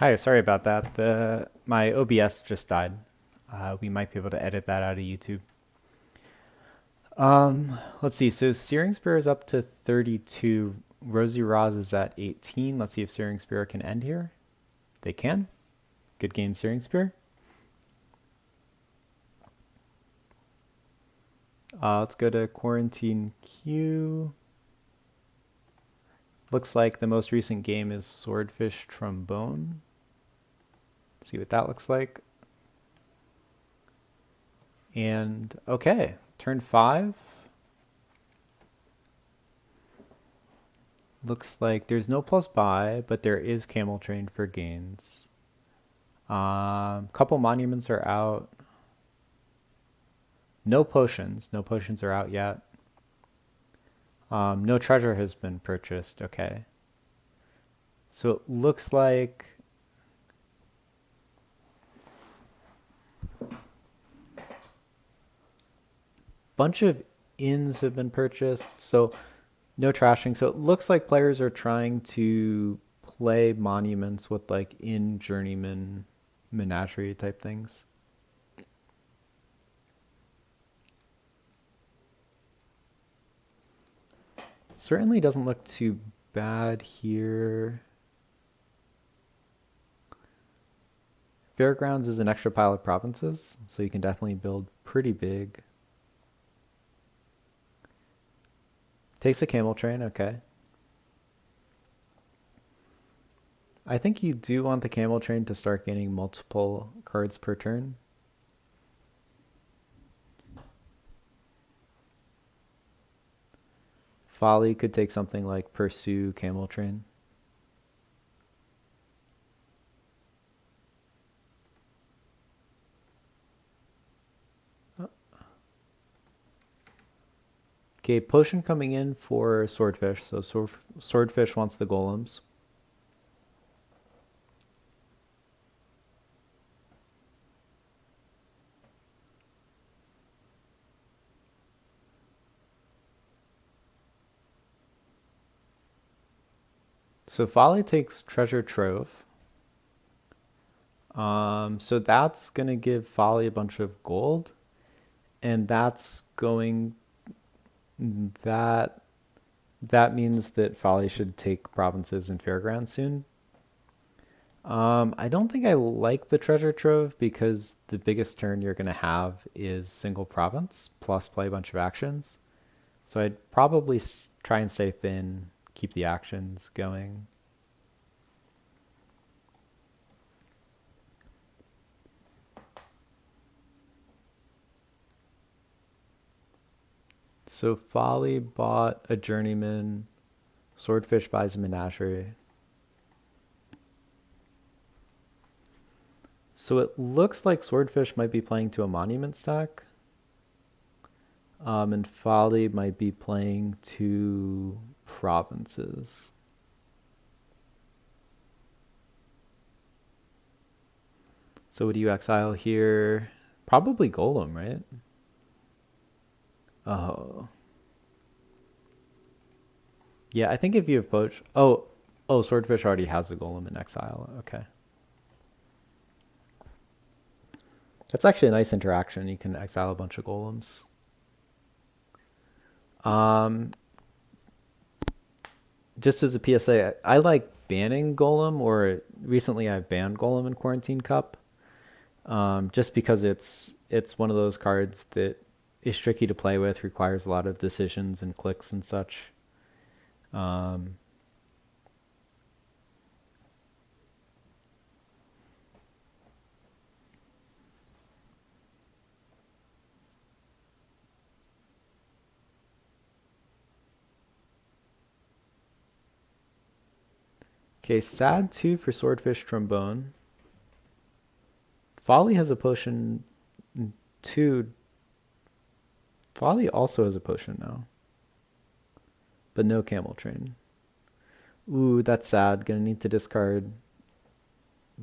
Hi, sorry about that. The my OBS just died. We might be able to edit that out of YouTube. Let's see. So Searing Spear is up to 32. Rosie Roz is at 18. Let's see if Searing Spear can end here. They can. Good game, Searing Spear. Let's go to Quarantine Q. Looks like the most recent game is Swordfish Trombone. See what that looks like. And okay, turn 5. Looks like there's no plus buy, but there is Camel Train for gains. Couple monuments are out. No potions. No potions are out yet. No treasure has been purchased. Okay. So it looks like a bunch of inns have been purchased. So no trashing. So it looks like players are trying to play monuments with like in journeyman menagerie type things. Certainly doesn't look too bad here. Fairgrounds is an extra pile of provinces, so you can definitely build pretty big. Takes a camel train, okay. I think you do want the camel train to start getting multiple cards per turn. Folly could take something like Pursue Camel Train. Okay, potion coming in for Swordfish. So Swordfish wants the golems. So Folly takes Treasure Trove. So that's going to give Folly a bunch of gold. And that's going... That that means that Folly should take provinces in Fairgrounds soon. I don't think I like the treasure trove because the biggest turn you're going to have is single province plus play a bunch of actions. So I'd probably try and stay thin, keep the actions going. So Folly bought a journeyman, Swordfish buys a menagerie. So it looks like Swordfish might be playing to a monument stack. And Folly might be playing to provinces. So what do you exile here? Probably Golem, right? Oh. Yeah, I think if you have poach... Oh, Swordfish already has a Golem in exile. Okay. That's actually a nice interaction. You can exile a bunch of golems. Um, just as a PSA, I like banning golem, or recently I banned golem in Quarantine Cup, just because it's one of those cards that is tricky to play with, requires a lot of decisions and clicks and such. Um, okay, sad 2 for Swordfish Trombone. Folly has a potion 2. Folly also has a potion now, but no Camel Train. Ooh, that's sad. Gonna need to discard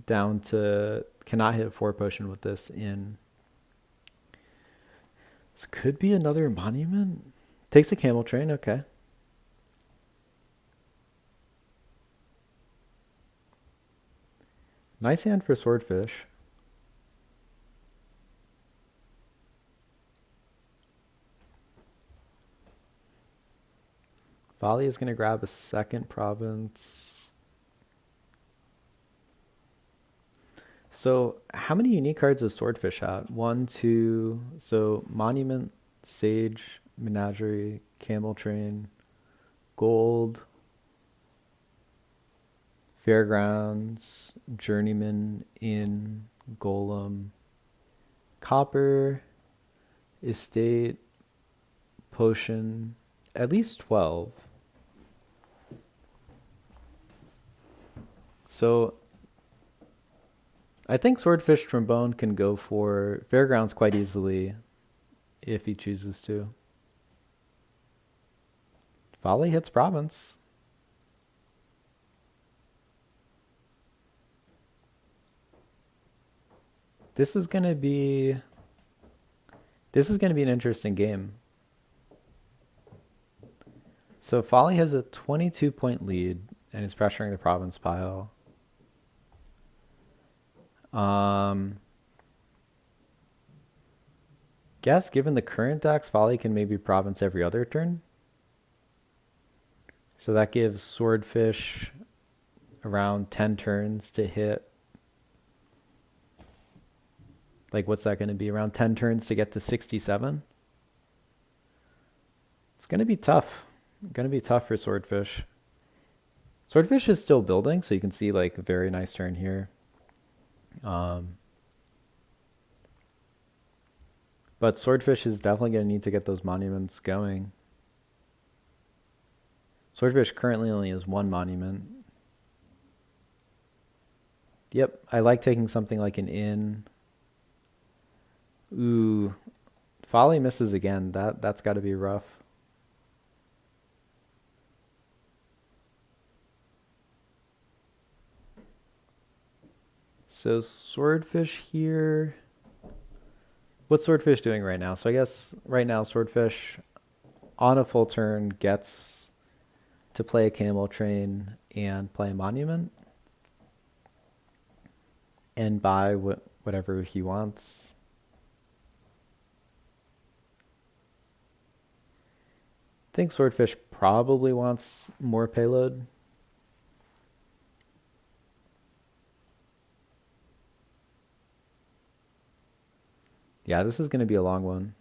down to... Cannot hit 4 potion with this in. This could be another monument. Takes a Camel Train, okay. Nice hand for Swordfish. Volley is going to grab a second province. So how many unique cards does Swordfish have? One, two. So Monument, Sage, Menagerie, Camel Train, Gold, Fairgrounds, Journeyman, Inn, Golem, Copper, Estate, Potion, at least 12. So I think Swordfish Trombone can go for Fairgrounds quite easily if he chooses to. Volley hits Province. This is gonna be an interesting game. So Folly has a 22-point lead and is pressuring the province pile. Guess given the current decks, Folly can maybe province every other turn. So that gives Swordfish around 10 turns to hit. Like, what's that going to be? Around 10 turns to get to 67? It's going to be tough. Going to be tough for Swordfish. Swordfish is still building, so you can see like a very nice turn here. But Swordfish is definitely going to need to get those monuments going. Swordfish currently only has one monument. Yep, I like taking something like an inn. Ooh, Folly misses again. That's got to be rough. So Swordfish here. What's Swordfish doing right now? So I guess right now Swordfish on a full turn gets to play a Camel Train and play a Monument and buy whatever he wants. I think Swordfish probably wants more payload. Yeah, this is going to be a long one.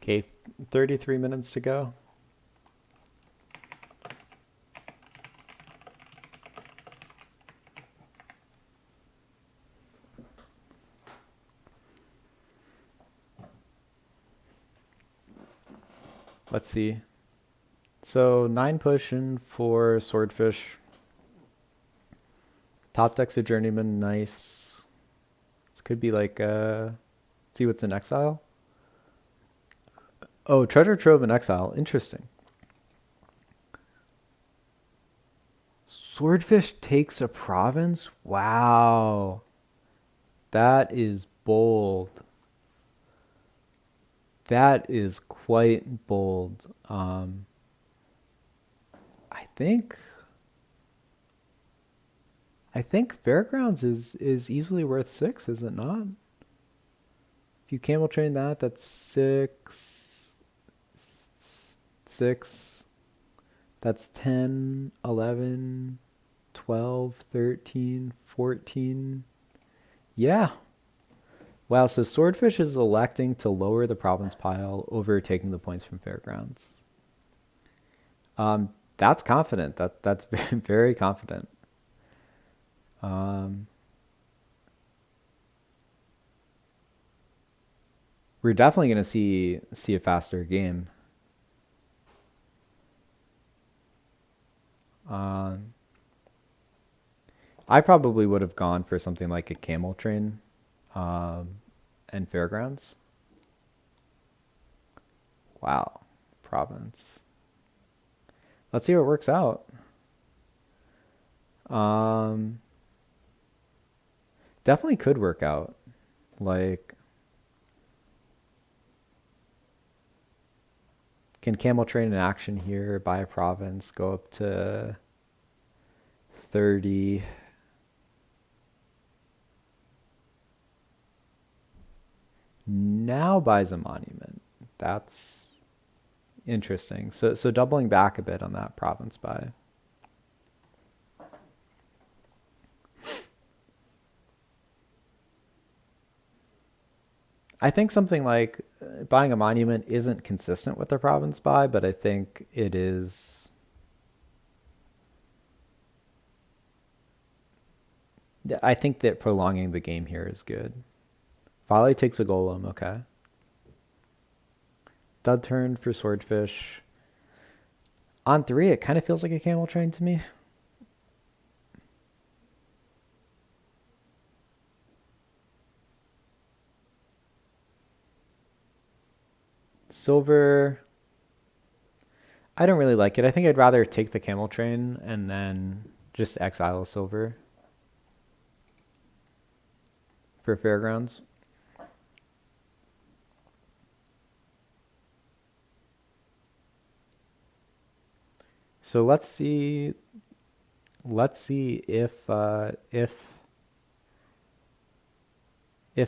Okay, 33 minutes to go. Let's see. So 9 pushing for Swordfish. Top deck's a Journeyman, nice. This could be like, see what's in exile? Oh, Treasure Trove in exile, interesting. Swordfish takes a province? Wow. That is bold. That is quite bold. I think Fairgrounds is easily worth 6, is it not? If you Camel Train that, that's 6. That's 10, 11, 12, 13, 14. Yeah. Wow, so Swordfish is electing to lower the province pile over taking the points from Fairgrounds. That's confident. That's very confident. We're definitely going to see a faster game. I probably would have gone for something like a Camel Train and Fairgrounds. Wow, province. Let's see what works out. Definitely could work out. Like, Can Camel Train in action here, buy a province, go up to 30. Now buys a monument. That's interesting. So doubling back a bit on that province buy. I think something like buying a monument isn't consistent with the province buy, but I think it is. I think that prolonging the game here is good. Folly takes a golem, okay. Dud turn for swordfish. On 3, it kind of feels like a camel train to me. Silver. I don't really like it. I think I'd rather take the camel train and then just exile a silver for fairgrounds. So let's see if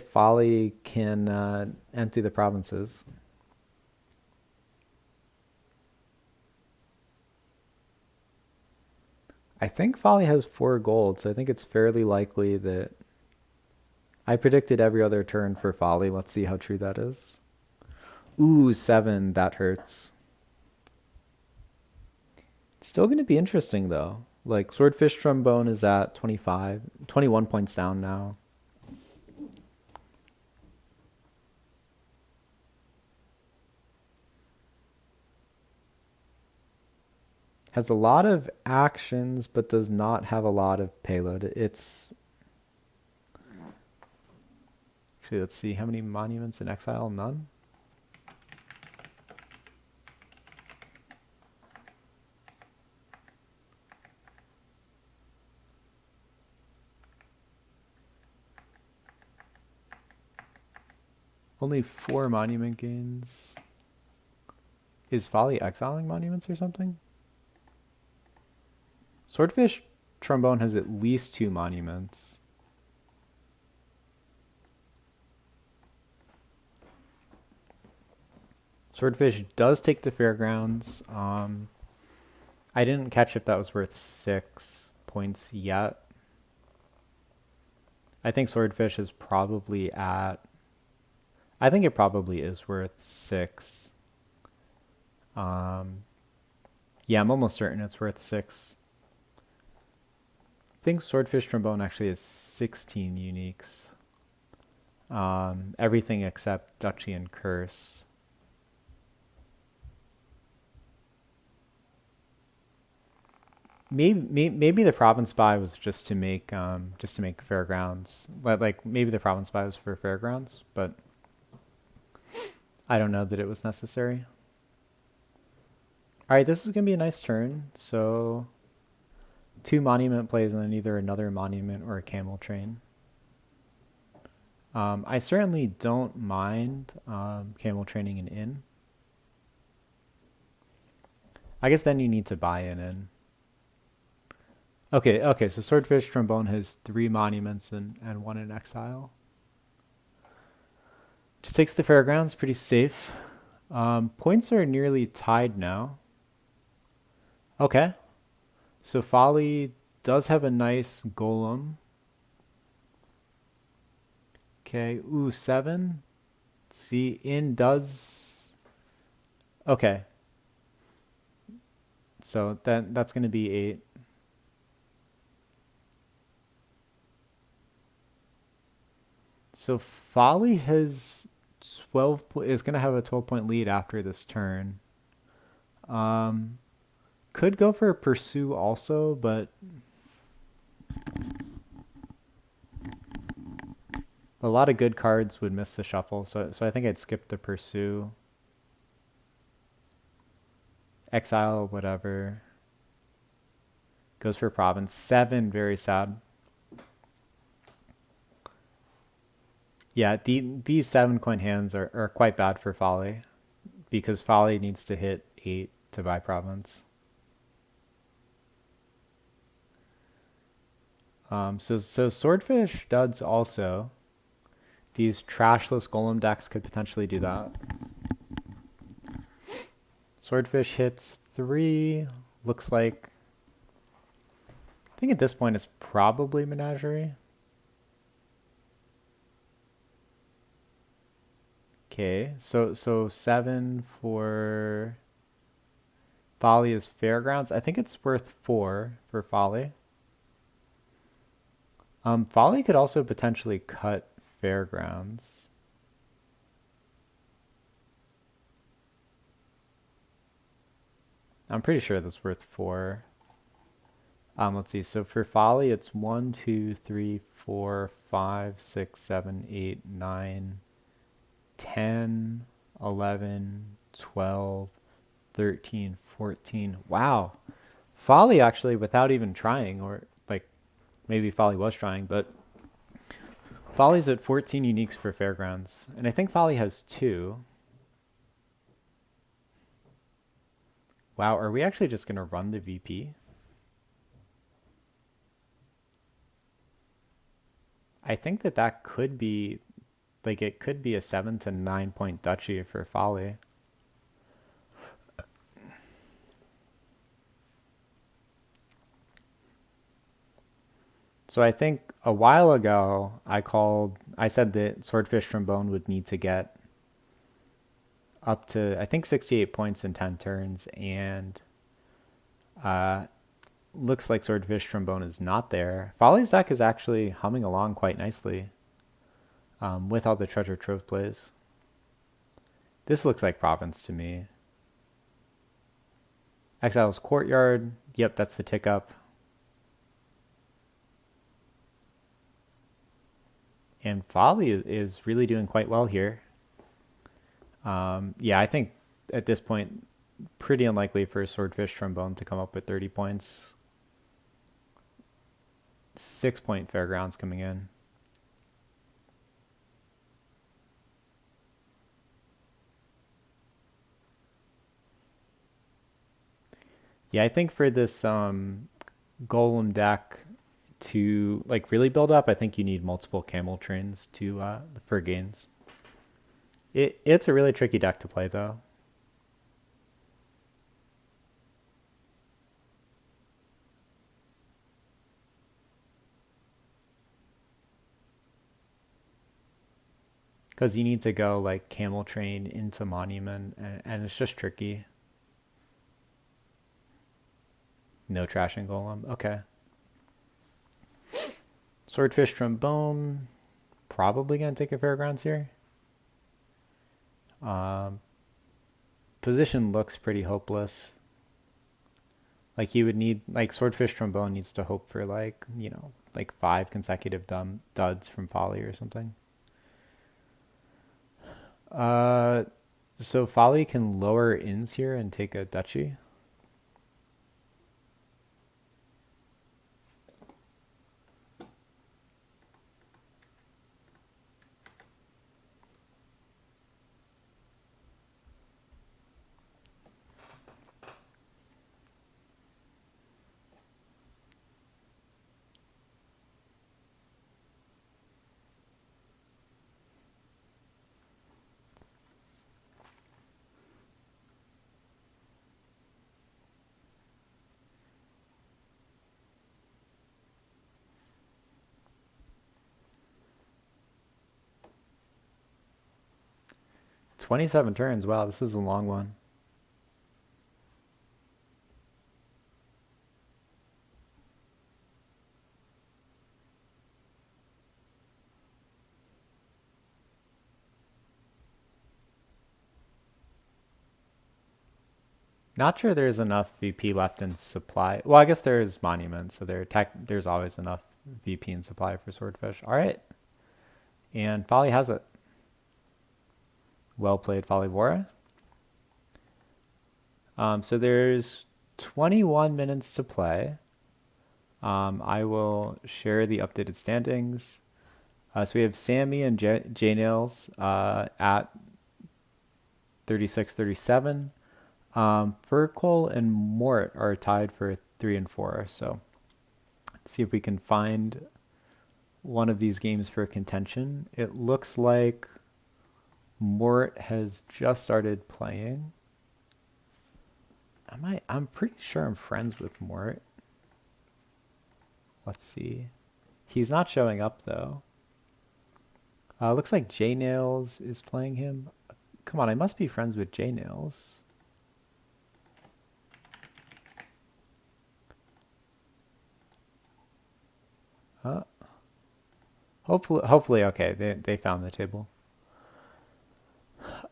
Folly can empty the provinces. I think Folly has 4 gold, so I think it's fairly likely that I predicted every other turn for Folly. Let's see how true that is. Ooh, 7, that hurts. It's still going to be interesting though. Like Swordfish Trombone is at 25, 21 points down now. Has a lot of actions, but does not have a lot of payload. It's actually, let's see how many monuments in exile. None. Only 4 monument gains. Is Folly exiling monuments or something? Swordfish Trombone has at least 2 monuments. Swordfish does take the fairgrounds. I didn't catch if that was worth 6 points yet. I think Swordfish is probably at... I think it probably is worth 6. Yeah, I'm almost certain it's worth 6. I think Swordfish Trombone actually has 16 uniques. Everything except Duchy and Curse. Maybe the province buy was just to make fairgrounds. Like maybe the province buy was for fairgrounds, but I don't know that it was necessary. All right, this is gonna be a nice turn. So 2 monument plays and then either another monument or a camel train. I certainly don't mind camel training an inn. I guess then you need to buy an inn. Okay, so Swordfish Trombone has 3 monuments and 1 in exile. Just takes the fairgrounds, pretty safe. Points are nearly tied now. Okay. So Folly does have a nice golem. Okay, ooh, 7. See, in does... Okay. So that's going to be 8. So Folly has 12 is going to have a 12-point lead after this turn. Could go for a pursue also, but a lot of good cards would miss the shuffle, so I think I'd skip the pursue. Exile, whatever. Goes for province. 7, very sad. Yeah, these 7 coin hands are quite bad for Folly. because Folly needs to hit 8 to buy province. So Swordfish duds also. These trashless golem decks could potentially do that. Swordfish hits 3. Looks like, I think at this point it's probably Menagerie. Okay, so 7 for Folly is Fairgrounds. I think it's worth 4 for Folly. Folly could also potentially cut Fairgrounds. I'm pretty sure that's worth 4. Let's see. So for Folly, it's 1, 2, 3, 4, 5, 6, 7, 8, 9, 10, 11, 12, 13, 14. Wow. Folly actually, without even trying, or like maybe Folly was trying, but Folly's at 14 uniques for Fairgrounds. And I think Folly has 2. Wow, are we actually just going to run the VP? I think that could be, like, it could be a 7 to 9 point duchy for Folly. So I think a while ago I said that Swordfish Trombone would need to get up to, I think, 68 points in 10 turns, and looks like Swordfish Trombone is not there. Folly's deck is actually humming along quite nicely with all the Treasure Trove plays. This looks like Province to me. Exile's Courtyard. Yep, that's the tick up. And Folly is really doing quite well here. Yeah, I think at this point, pretty unlikely for Swordfish Trombone to come up with 30 points. 6 point Fairgrounds coming in. Yeah, I think for this Golem deck to like really build up, I think you need multiple Camel Trains to for gains. It's a really tricky deck to play though. Because you need to go like Camel Train into Monument, and it's just tricky. No trashing Golem. Okay. Swordfish Trombone. Probably going to take a Fairgrounds here. Position looks pretty hopeless. Like you would need, like Swordfish Trombone needs to hope for like, like 5 consecutive duds from Folly or something. So Folly can lower ins here and take a duchy. "27 turns. Wow, this is a long one." Not sure there's enough VP left in supply. Well, I guess there's Monument, so there's always enough VP in supply for Swordfish. All right. And Folly has it. Well played, Follyvora. So there's 21 minutes to play. I will share the updated standings. So we have Sammy and J Nails at 36, 37. Furkol and Mort are tied for 3 and 4. So let's see if we can find one of these games for contention. It looks like Mort has just started playing. I'm pretty sure I'm friends with Mort. Let's see. He's not showing up though. Looks like J Nails is playing him. Come on, I must be friends with J Nails. Uh, hopefully, okay. They found the table.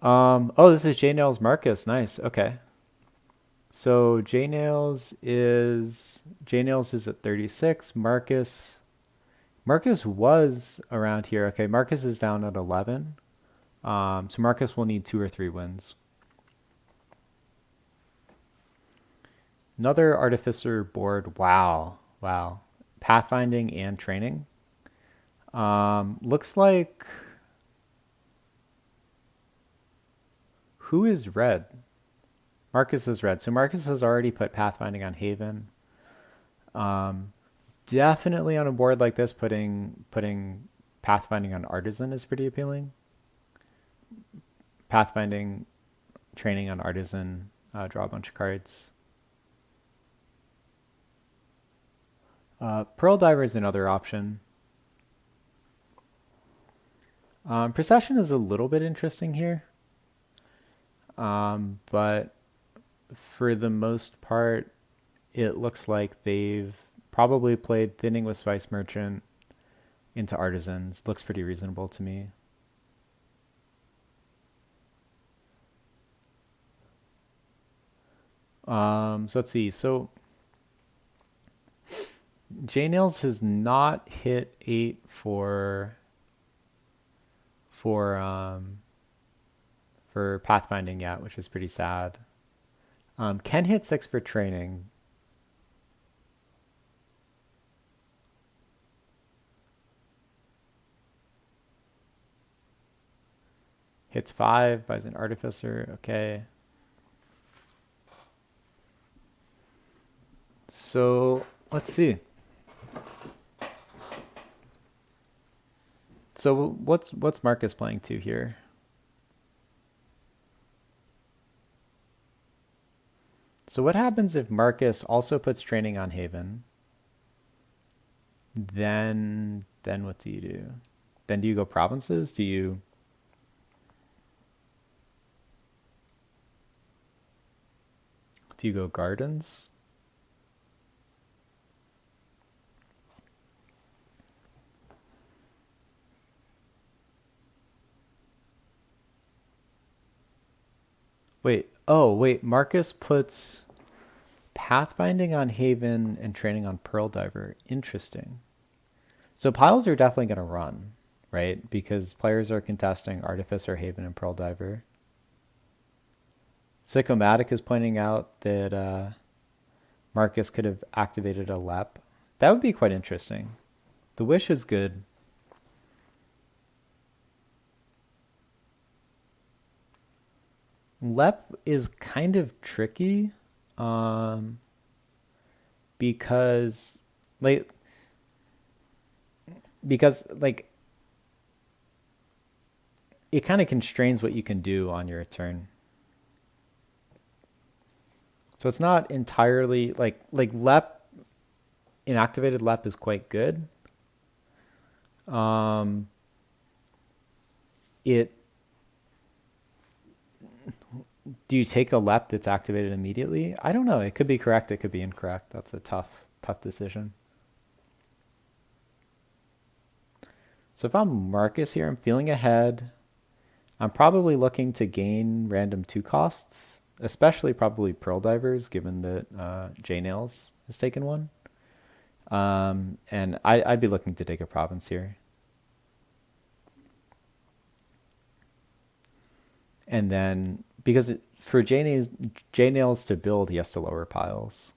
Oh, this is J Nails Marcus. Nice. Okay. So J Nails is at 36. Marcus was around here. Okay, Marcus is down at 11. So Marcus will need 2 or 3 wins. Another Artificer board. Wow. Wow. Pathfinding and training. Looks like who is red? Marcus is red. So Marcus has already put Pathfinding on Haven. Definitely on a board like this, putting Pathfinding on Artisan is pretty appealing. Pathfinding, training on Artisan, draw a bunch of cards. Pearl Diver is another option. Procession is a little bit interesting here. But for the most part, it looks like they've probably played Thinning with Spice Merchant into Artisans. Looks pretty reasonable to me. So let's see. So J Nails has not hit 8 for pathfinding yet, which is pretty sad. Can hit 6 for training. Hits 5, buys an Artificer. Okay. So let's see. So what's Marcus playing to here? So what happens if Marcus also puts training on Haven? Then what do you do? Then do you go provinces? Do you go gardens? Wait, Marcus puts pathfinding on Haven and training on Pearl Diver. Interesting. So piles are definitely going to run, right? Because players are contesting Artificer, Haven, and Pearl Diver. Psychomatic is pointing out that Marcus could have activated a LEP. That would be quite interesting. The wish is good. LEP is kind of tricky because like like it kind of constrains what you can do on your turn. So it's not entirely like LEP, inactivated LEP is quite good. It Do you take a LEP that's activated immediately? I don't know. It could be correct. It could be incorrect. That's a tough decision. So if I'm Marcus here, I'm feeling ahead. I'm probably looking to gain random 2 costs, especially probably Pearl Divers, given that J Nails has taken one. And I'd be looking to take a province here. And then, because for J Nails to build, he has to lower piles.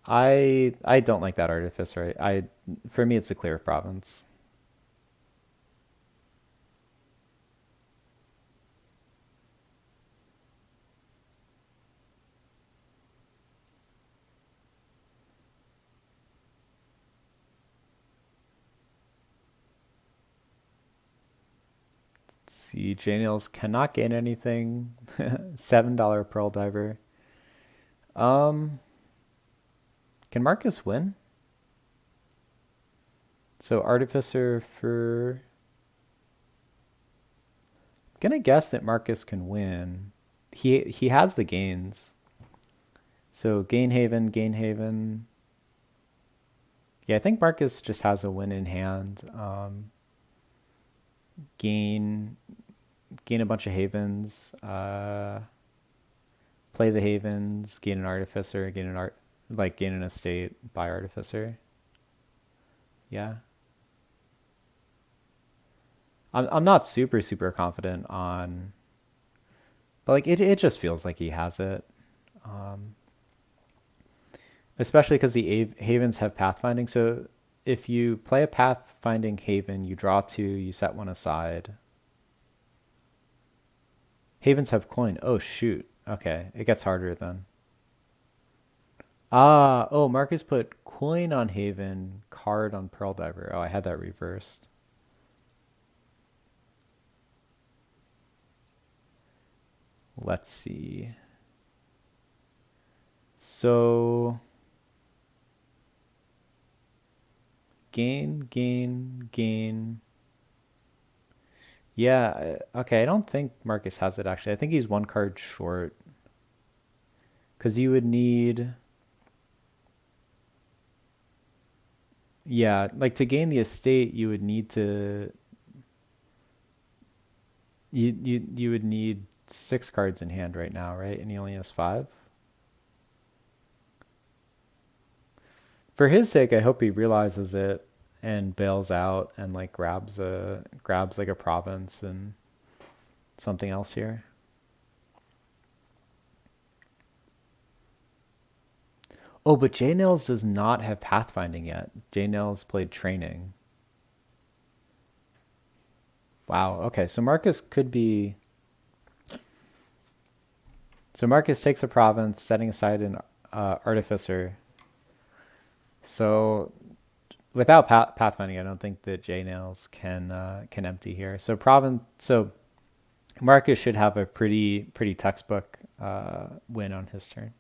I don't like that Artificer. For me, it's a clear province. Let's see, J-Nails cannot gain anything. $7 Pearl Diver. Um, can Marcus win? So Artificer for... I'm gonna guess that Marcus can win. He has the gains. So Gain Haven, Gain Haven. Yeah, I think Marcus just has a win in hand. Gain a bunch of havens. Play the havens, gain an artificer, gain an estate, buy artificer. Yeah. I'm not super confident on, but like it just feels like he has it. Um, Especially because the havens have pathfinding. So if you play a pathfinding haven, you draw two, you set one aside. Havens have coin. Oh shoot. Okay, it gets harder then. Oh, Marcus put coin on Haven, card on Pearl Diver. Oh, I had that reversed. Let's see. So, gain. Yeah, okay, I don't think Marcus has it actually. I think he's one card short. Because you would need... Yeah, like to gain the estate, you would need to... You would need 6 cards in hand right now, right? And he only has 5. For his sake, I hope he realizes it and bails out and like grabs like a province and something else here. Oh, but J Nails does not have pathfinding yet. J Nails played training. Wow. Okay, so Marcus could be. So Marcus takes a province, setting aside an artificer. So without pathfinding, I don't think that J Nails can empty here. So province. So Marcus should have a pretty textbook win on his turn.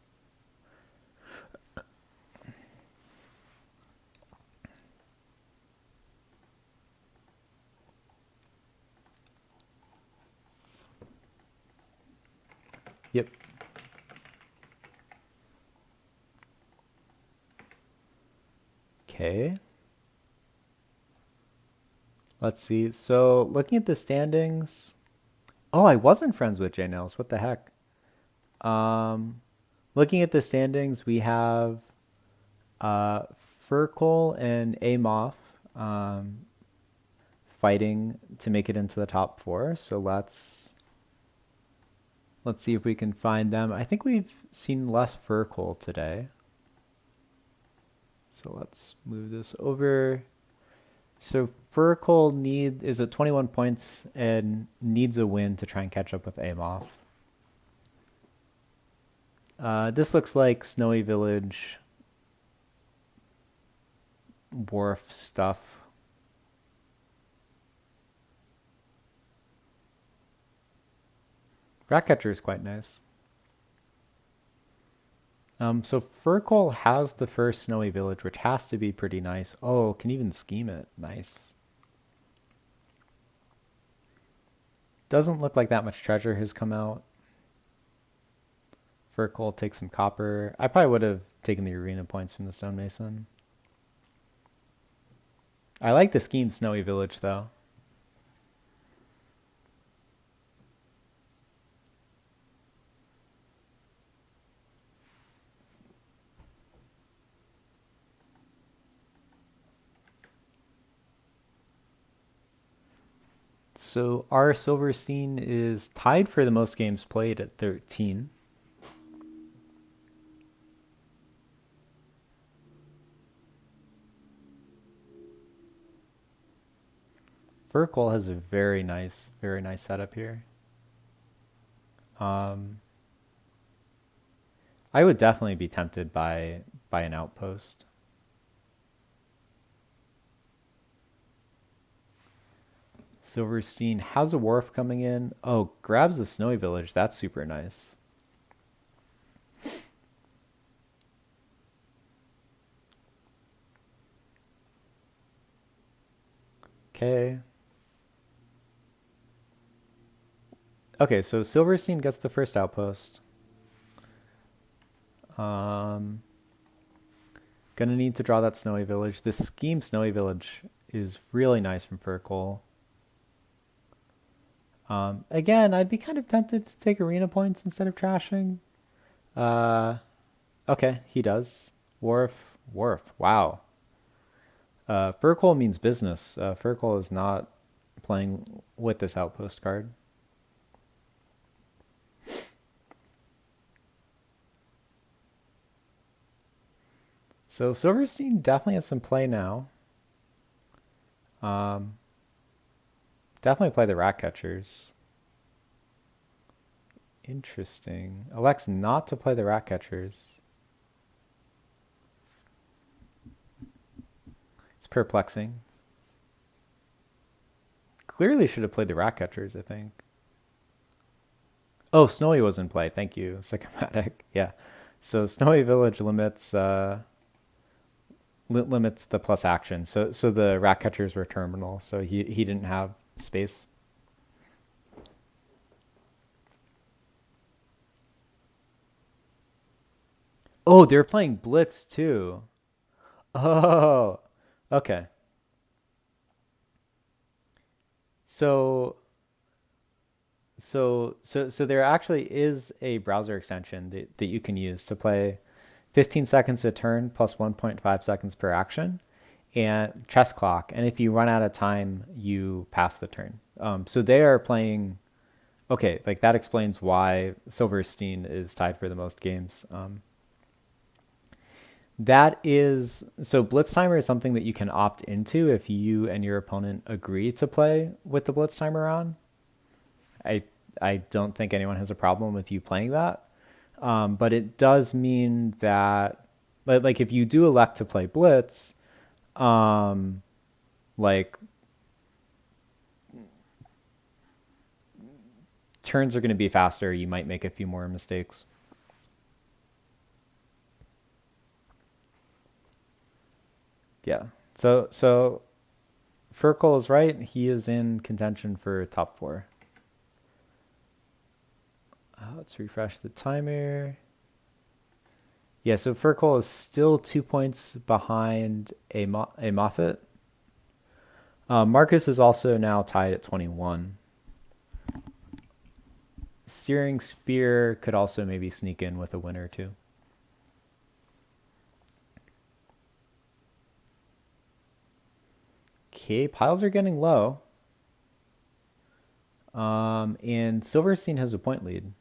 Yep. Okay. Let's see. So looking at the standings. Oh, I wasn't friends with J Nails. What the heck? Um, Looking at the standings, we have uh, Furkle and Amoff fighting to make it into the top 4. So let's see if we can find them. I think we've seen less Furkle today. So let's move this over. So Furkle is at 21 points and needs a win to try and catch up with Amoff. This looks like Snowy Village wharf stuff. Ratcatcher is quite nice. So Furkle has the first Snowy Village, which has to be pretty nice. Oh, can even scheme it. Nice. Doesn't look like that much treasure has come out. Furkle takes some copper. I probably would have taken the arena points from the stonemason. I like the scheme Snowy Village though. So R. Silverstein is tied for the most games played at 13. Furkle has a very nice setup here. I would definitely be tempted by an outpost. Silverstein has a wharf coming in. Oh, grabs the Snowy Village. That's super nice. Okay. Okay, so Silverstein gets the first outpost. Um, Gonna need to draw that Snowy Village. This scheme Snowy Village is really nice from Furkle. Again, I'd be kind of tempted to take arena points instead of trashing. Uh, okay, he does. Wharf, wharf. Wow. Furkle means business. Furkle is not playing with this outpost card. So Silverstein definitely has some play now. Um, Definitely play the rat catchers. Interesting. Elects not to play the rat catchers. It's perplexing. Clearly should have played the rat catchers, I think. Oh, Snowy was in play. Thank you, Psychomatic. Yeah. So Snowy Village limits limits the plus action. So the rat catchers were terminal. So he didn't have space. Oh, they're playing Blitz too. Oh, okay. So so there actually is a browser extension that you can use to play 15 seconds a turn plus 1.5 seconds per action and chess clock. And if you run out of time, you pass the turn. So they are playing. Okay, like that explains why Silverstein is tied for the most games. That is so Blitz timer is something that you can opt into if you and your opponent agree to play with the Blitz timer on. I I don't think anyone has a problem with you playing that. But it does mean that like if you do elect to play Blitz, um, like turns are going to be faster. You might make a few more mistakes. Yeah. So Furkle is right. He is in contention for top four. Let's refresh the timer. Yeah, so Furkle is still 2 points behind a Moffat. Marcus is also now tied at 21. Searing Spear could also maybe sneak in with a win or two. Okay, piles are getting low. And Silverstein has a point lead.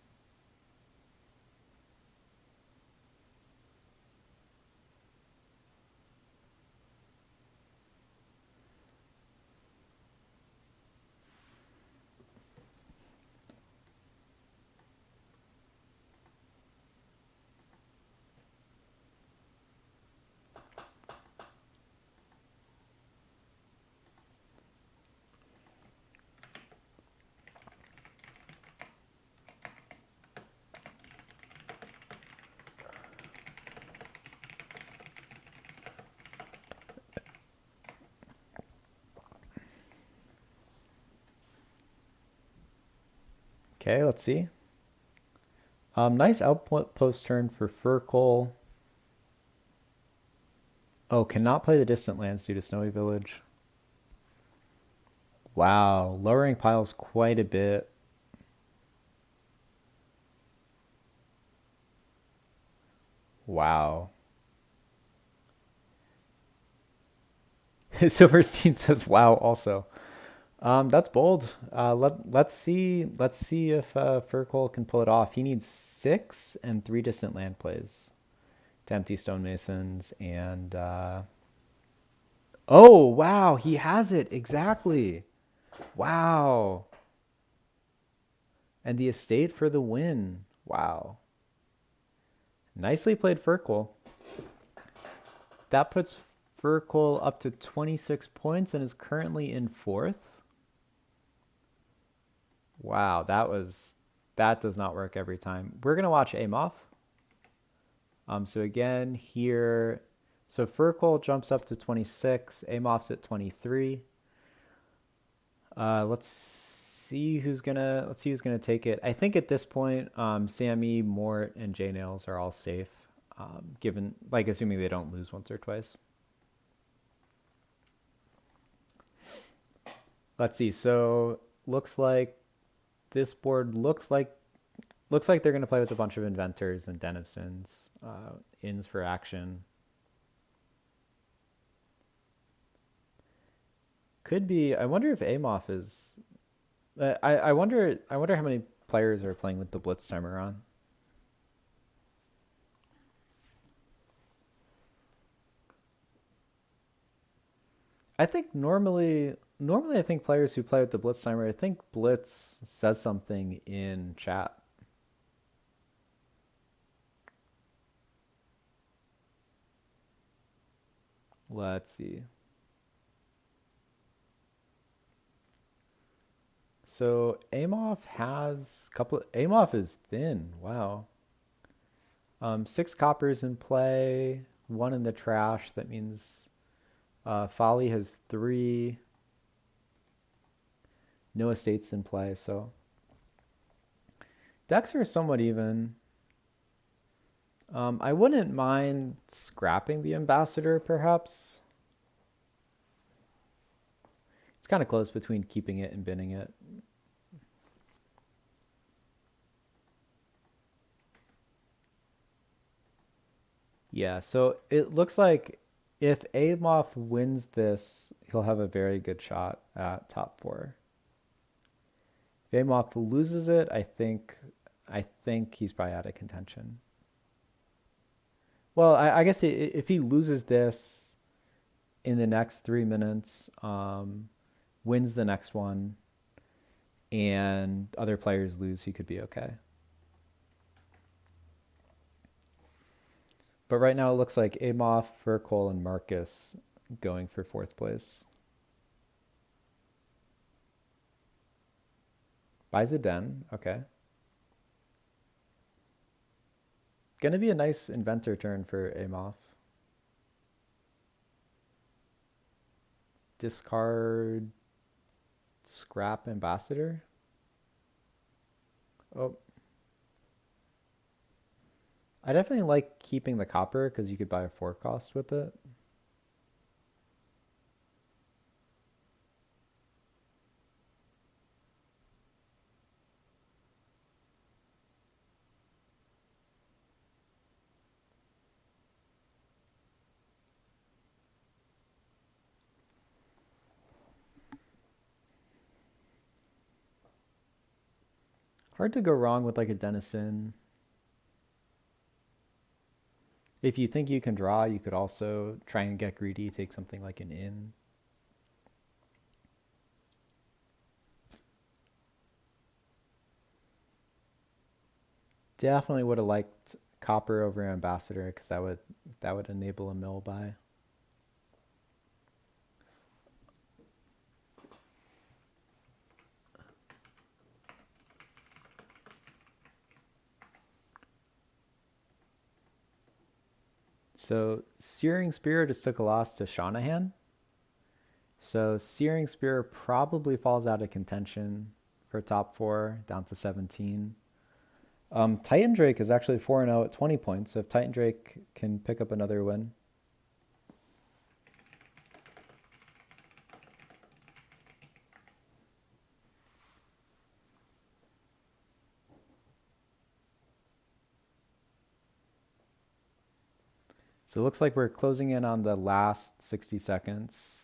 Okay, let's see. Nice outpost turn for Furkle. Oh, cannot play the distant lands due to Snowy Village. Wow, lowering piles quite a bit. Wow. Silverstein says wow also. That's bold. Let's see if Furkle can pull it off. He needs 6 and 3 distant land plays to empty stonemasons and oh wow, he has it exactly. Wow. And the estate for the win. Wow. Nicely played, Furkle. That puts Furkle up to 26 points and is currently in 4th. Wow, that does not work every time. We're gonna watch Amoff. So again here, so Furkol jumps up to 26, Amoff's at 23. Let's see who's gonna take it. I think at this point, Sammy, Mort, and J Nails are all safe. Given like assuming they don't lose once or twice. Let's see. So looks like this board looks like they're gonna play with a bunch of inventors and Den of Sins, ins for action. Could be. I wonder if Amoff is. I wonder. I wonder how many players are playing with the Blitz timer on. I think normally I think players who play with the Blitz timer, I think Blitz says something in chat. Let's see. So Amoff is thin. Wow. 6 coppers in play, 1 in the trash. That means Folly has 3. No estates in play, so decks are somewhat even. I wouldn't mind scrapping the ambassador, perhaps. It's kind of close between keeping it and binning it. Yeah, so it looks like if Amoff wins this, he'll have a very good shot at top 4. If Amoff loses it, I think he's probably out of contention. Well, I guess if he loses this in the next 3 minutes, wins the next one, and other players lose, he could be okay. But right now it looks like Amoff, Furkol, and Marcus going for 4th place. Buys a den, okay. Gonna be a nice inventor turn for Amoff. Discard scrap ambassador. Oh. I definitely like keeping the copper because you could buy a 4 cost with it. Hard to go wrong with like a Denizen. If you think you can draw, you could also try and get greedy, take something like an in. Definitely would have liked copper over ambassador because that would enable a mill buy. So Searing Spear just took a loss to Shanahan. So Searing Spear probably falls out of contention for top 4, down to 17. Titan Drake is actually 4-0 at 20 points. So if Titan Drake can pick up another win. So it looks like we're closing in on the last 60 seconds.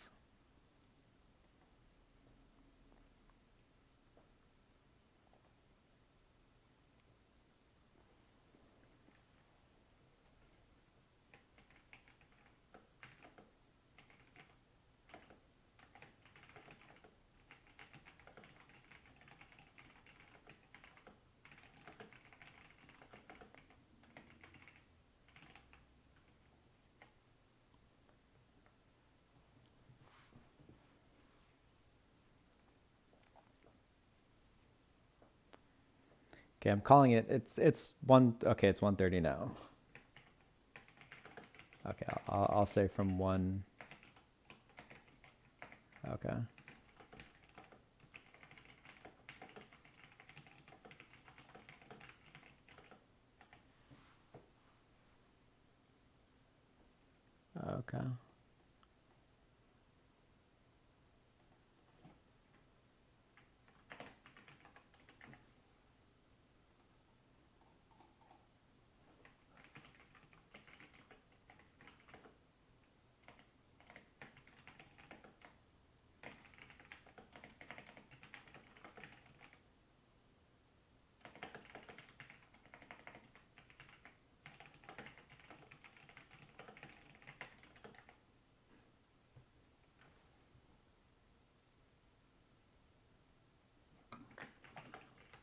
Okay, I'm calling it. It's one. Okay, it's 1:30 now. Okay, I'll say from one. Okay. Okay.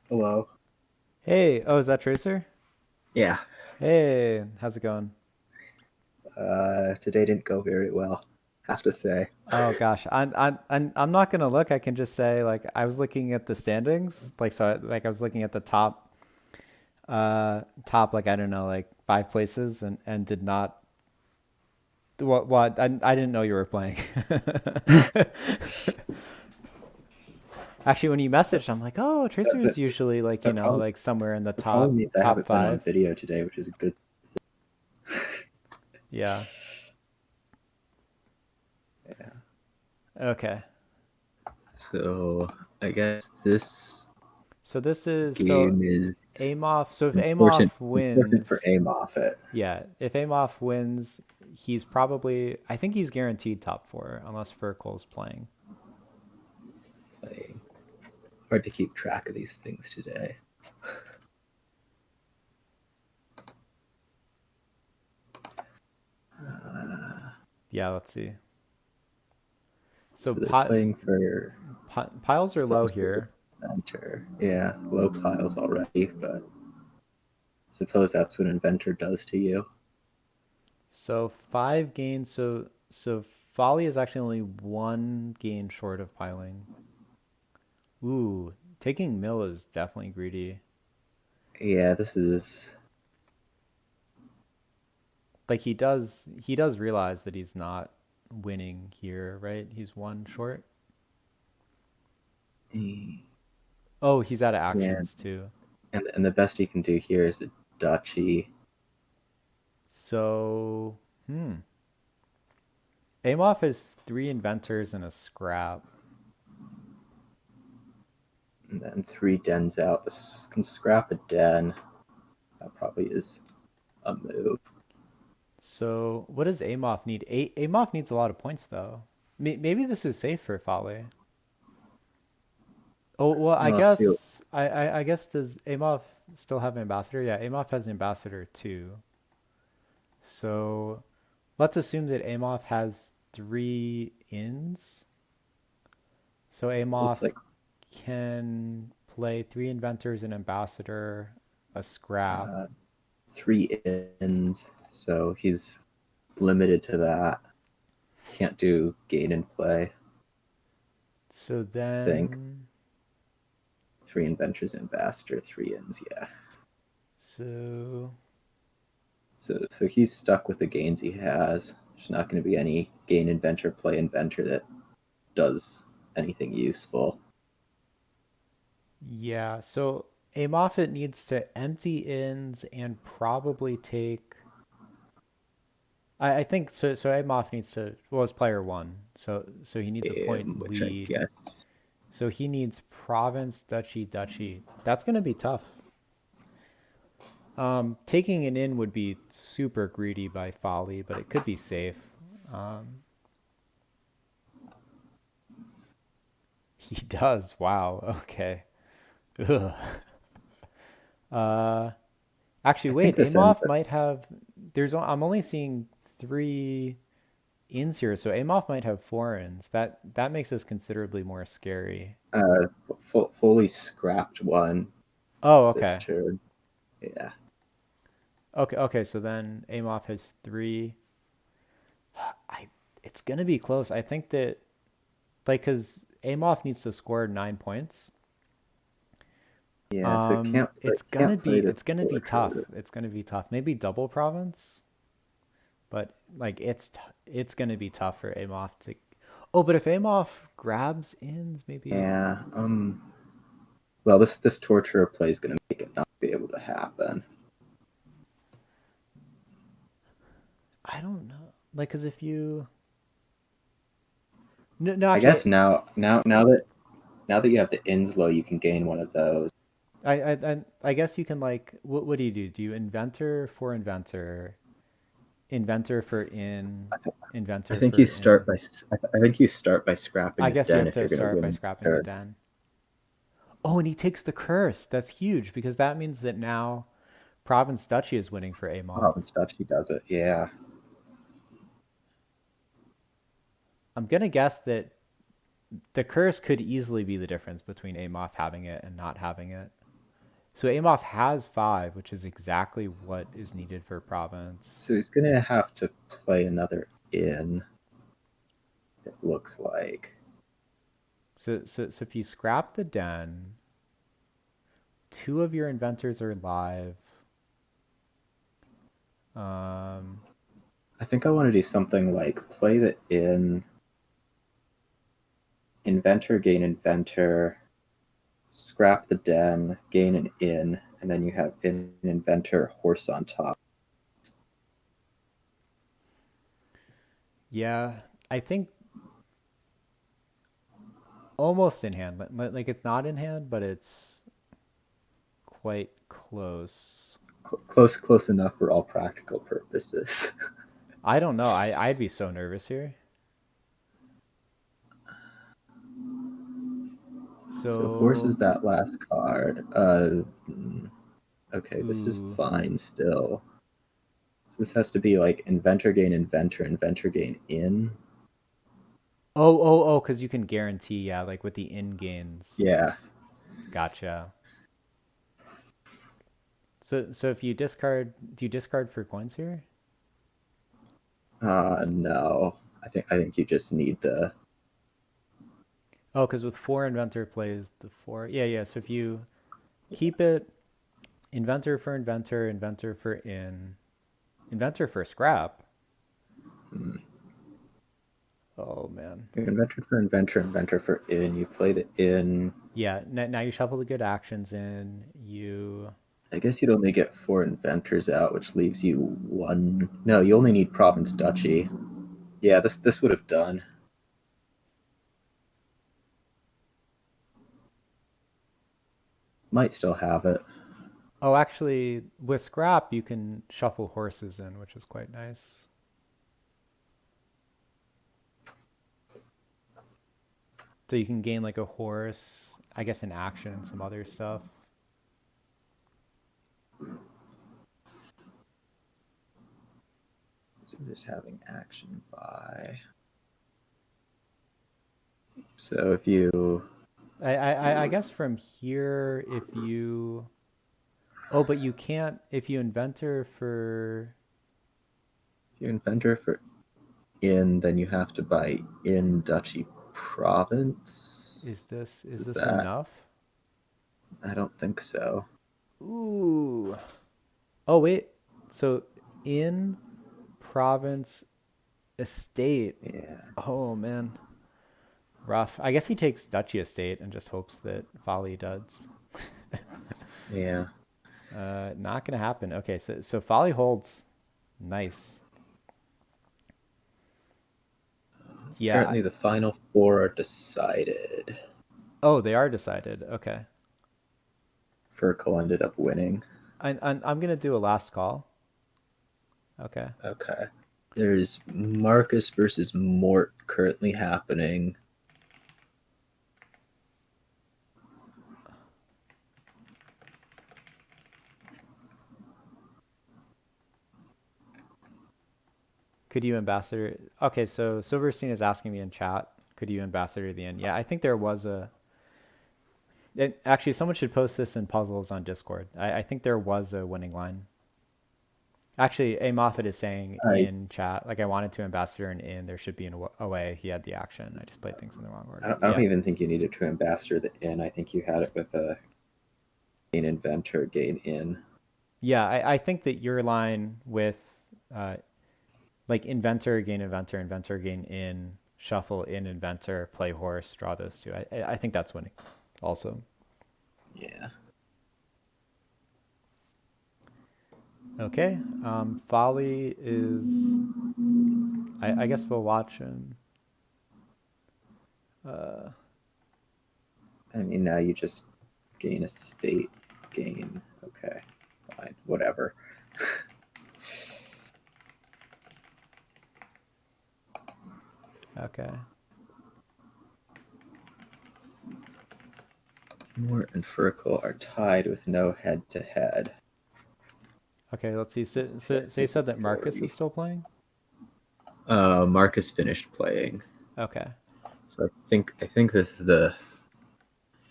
Hello. Hey, oh, is that Tracer? Yeah. Hey, how's it going? Today didn't go very well, have to say. Oh gosh, I'm not gonna look. I can just say like I was looking at the standings, like like I was looking at the top like I don't know like five places and did not what I didn't know you were playing. Actually, when you messaged, I'm like, oh, Tracer is That, usually like that, probably, like somewhere in the that probably top means I top haven't been on five. video today, which is a good. Yeah. Yeah. Okay. So I guess this So this is so game is Amoff. So if important. Amoff Important for wins, aim off it. yeah, if Amoff wins, he's probably, I think he's guaranteed top four unless Furkel's playing. Like, hard to keep track of these things today. Uh, Yeah, let's see. So so they're playing for piles are some low sort of here. adventure. Yeah, low piles already, but suppose that's what inventor does to you. So five gains. So Folly is actually only one gain short of piling. Ooh, taking mill is definitely greedy. Yeah, this is. Like he does realize that he's not winning here, right? He's one short. Oh, he's out of Yeah, actions too. and the best he can do here is a duchy. So, Amoff has three inventors and a scrap. And then three dens out. This can scrap a den. That probably is a move. So, what does Amoff need? Amoff needs a lot of points though. Maybe this is safe for Fale. Oh well, I Well, see, guess I guess does Amoff still have ambassador? Yeah, Amoff has ambassador too. So let's assume that Amoff has three ins. So Amoff looks like can play three inventors, an ambassador, a scrap. uh, three ins, so he's limited to that. Can't do gain and play. So I think then, three inventors, ambassador, three ins. Yeah. so So he's stuck with the gains he has. There's not going to be any gain inventor, play inventor that does anything useful. yeah, so Amoff needs to empty ins and probably take. I think so. So Amoff needs to. Well, it's player one, so he needs a point Which I lead. guess So he needs province, duchy, duchy. That's gonna be tough. Taking an in would be super greedy by Folly, but it could be safe. Um, he does. Wow. Okay. Ugh. Uh, Actually, I wait. think this ends Amoff might have. I'm only seeing three ins here, so Amoff might have four ins. That makes this considerably more scary. fully scrapped one Oh, this okay. turn. Yeah, Okay, okay. So then Amoff has three. I. It's gonna be close. I think that because Amoff needs to score 9 points. Yeah, so It's gonna can't be play the it's gonna be tough. torture. It's gonna be tough. Maybe double province, but like it's gonna be tough for Amoff to. Oh, but if Amoff grabs ins, maybe Yeah. Well, this torturer play is gonna make it not be able to happen. I don't know. Like, cause if you no I actually guess now that you have the Inslow, you can gain one of those. I guess you can like what do you do? Do you inventor for inventor, inventor for in, I, th- I inventor think for you start in? by I think you start by scrapping I the guess you den have if to you're gonna start by win this scrapping the turn. den. Oh, and he takes the curse. That's huge because that means that now province duchy is winning for Amoff. Oh, and Stucci does it. Yeah. I'm gonna guess that the curse could easily be the difference between Amoff having it and not having it. So Amoff has 5, which is exactly what is needed for province. So he's gonna have to play another in. It looks like. So if you scrap the den, 2 of your inventors are live. Um, I think I want to do something like play the in, inventor, gain inventor, scrap the den, gain an in, and then you have in inventor horse on top. yeah, I think almost in hand. Like it's not in hand, but it's quite close. Close enough for all practical purposes. I don't know. I'd be so nervous here. So horse So, is that last card. Okay, this is ooh. fine still. So this has to be like inventor gain inventor, inventor gain in. Oh, because you can guarantee, yeah, like with the in gains. Yeah. Gotcha. So if you discard, do you discard for coins here? No. I think you just need the Oh, because with 4 inventor plays the 4. Yeah, yeah. So if you keep it inventor, inventor for in, inventor for scrap. Oh man. inventor for inventor, inventor for in. You play the in. Yeah. Now you shuffle the good actions in. You. I guess you'd only get 4 inventors out, which leaves you one. No, you only need province duchy. Yeah, this would have done. Might still have it. Oh, actually, with scrap you can shuffle horses in, which is quite nice. So you can gain like a horse, I guess, in action and some other stuff. So we're just having action by. So if you I guess from here, if you. Oh, but you can't if you inventor for. inventor for in, then you have to buy in duchy province. Is Is this that? enough? I don't think so. Ooh. Oh wait. So in province estate. Yeah. Oh man. Rough. I guess he takes duchy estate and just hopes that Folly duds. Yeah. Not gonna happen. Okay, so Folly holds. Nice. Yeah. Apparently the final 4 are decided. Oh, they are decided. Okay. Furkel ended up winning. I'm gonna do a last call. Okay. Okay. There's Marcus versus Mort currently happening. Could you ambassador? Okay, so Silverstein is asking me in chat. Could you ambassador the end? Yeah, I think there was a. Actually, someone should post this in puzzles on Discord. I think there was a winning line. Actually, A Moffat is saying I in chat, like I wanted to ambassador and in, there should be an away. He had the action. I just played things in the wrong order. I don't Yeah. even think you needed to ambassador the in. I think you had it with a gain inventor, gain in. Yeah, I think that your line with uh, like inventor, gain inventor, inventor, gain in, shuffle in inventor, play horse, draw those two. I think that's winning also. Yeah. Okay. Folly is, I guess we'll watch him. I mean, now you just gain a state gain. Okay, fine, whatever. Okay. Mort and Furkel are tied with no head-to-head. Okay, let's see. Let's So you check said the that Marcus is story. still playing? Marcus finished playing, Okay. so I think this is the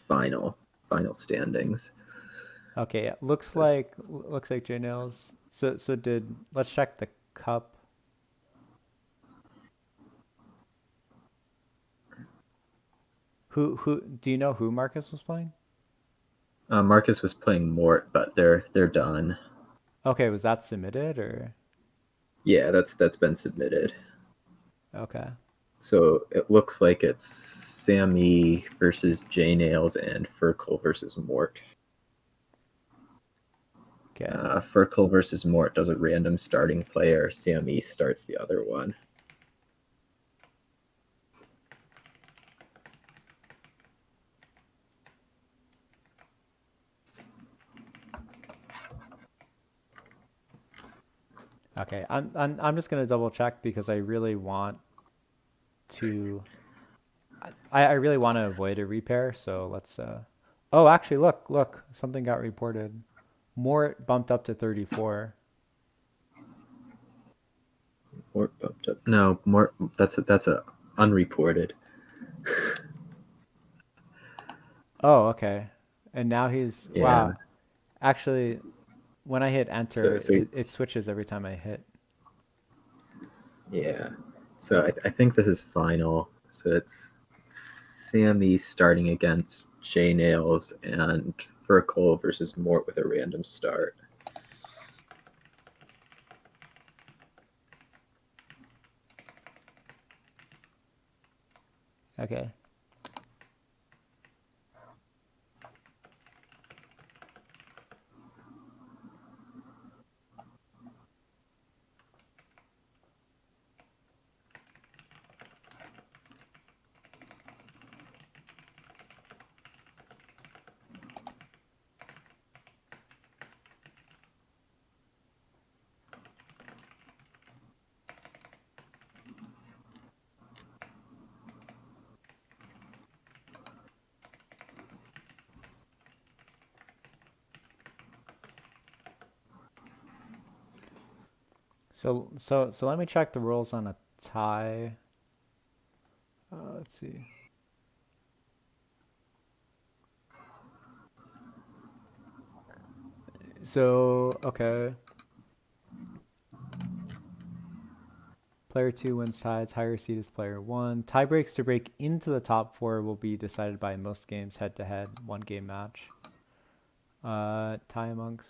final standings. Okay, yeah. This- Looks like J Nails. So did let's check the cup. Who do you know who Marcus was playing? Marcus was playing Mort, but they're done. Okay, was that submitted or Yeah, that's been submitted. okay. So it looks like it's Sammy versus J Nails and Furkel versus Mort. Okay. Furkel versus Mort does a random starting player. Sammy starts the other one. Okay. I'm just gonna double check because I really want to I really want to avoid a repair, so let's oh actually look, something got reported. Mort bumped up to 34. Mort bumped up. No, Mort. That's a unreported. Oh, okay. And now he's Yeah. wow. Actually, when I hit enter, So it switches every time I hit. yeah. So I think this is final. So it's Sammy starting against J Nails and Furkel versus Mort with a random start. Okay. So let me check the rules on a tie. Let's see. So okay. Player two wins ties. Higher seed is player one. Tie breaks to break into the top four will be decided by most games head to head, one game match. Tie amongst.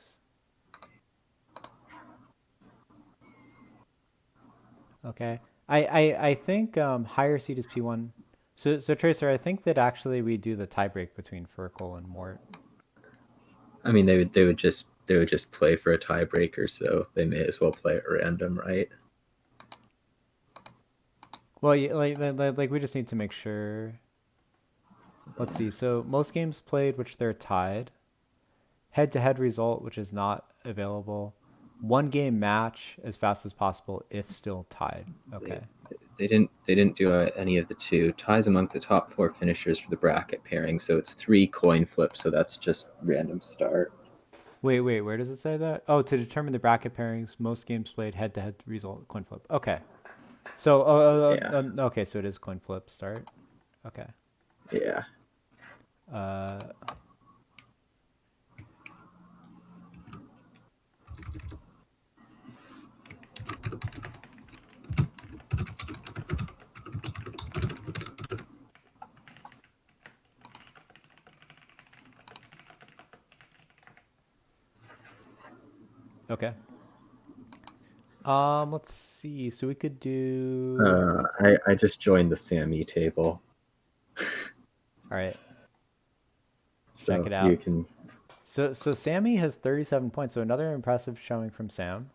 Okay. I think higher seed is P1. So Tracer, I think that actually we do the tie break between Furkel and Mort. I mean, they would just play for a tiebreaker, so they may as well play at random, right? Well, yeah, like we just need to make sure. Let's see. So most games played, which they're tied. Head-to-head result, which is not available. One game match as fast as possible if still tied. They, Okay. they didn't do any of the two ties among the top four finishers for the bracket pairing. So it's 3 coin flips. So that's just random start. Wait. Where does it say that? Oh, to determine the bracket pairings, most games played head-to-head result coin flip. Okay. So, Yeah, okay. So it is coin flip start. Okay. yeah. Uh, Okay. Let's see. So we could do. I just joined the Sammy table, All right. Check so it you out. can. So Sammy has 37 points. So another impressive showing from Sam.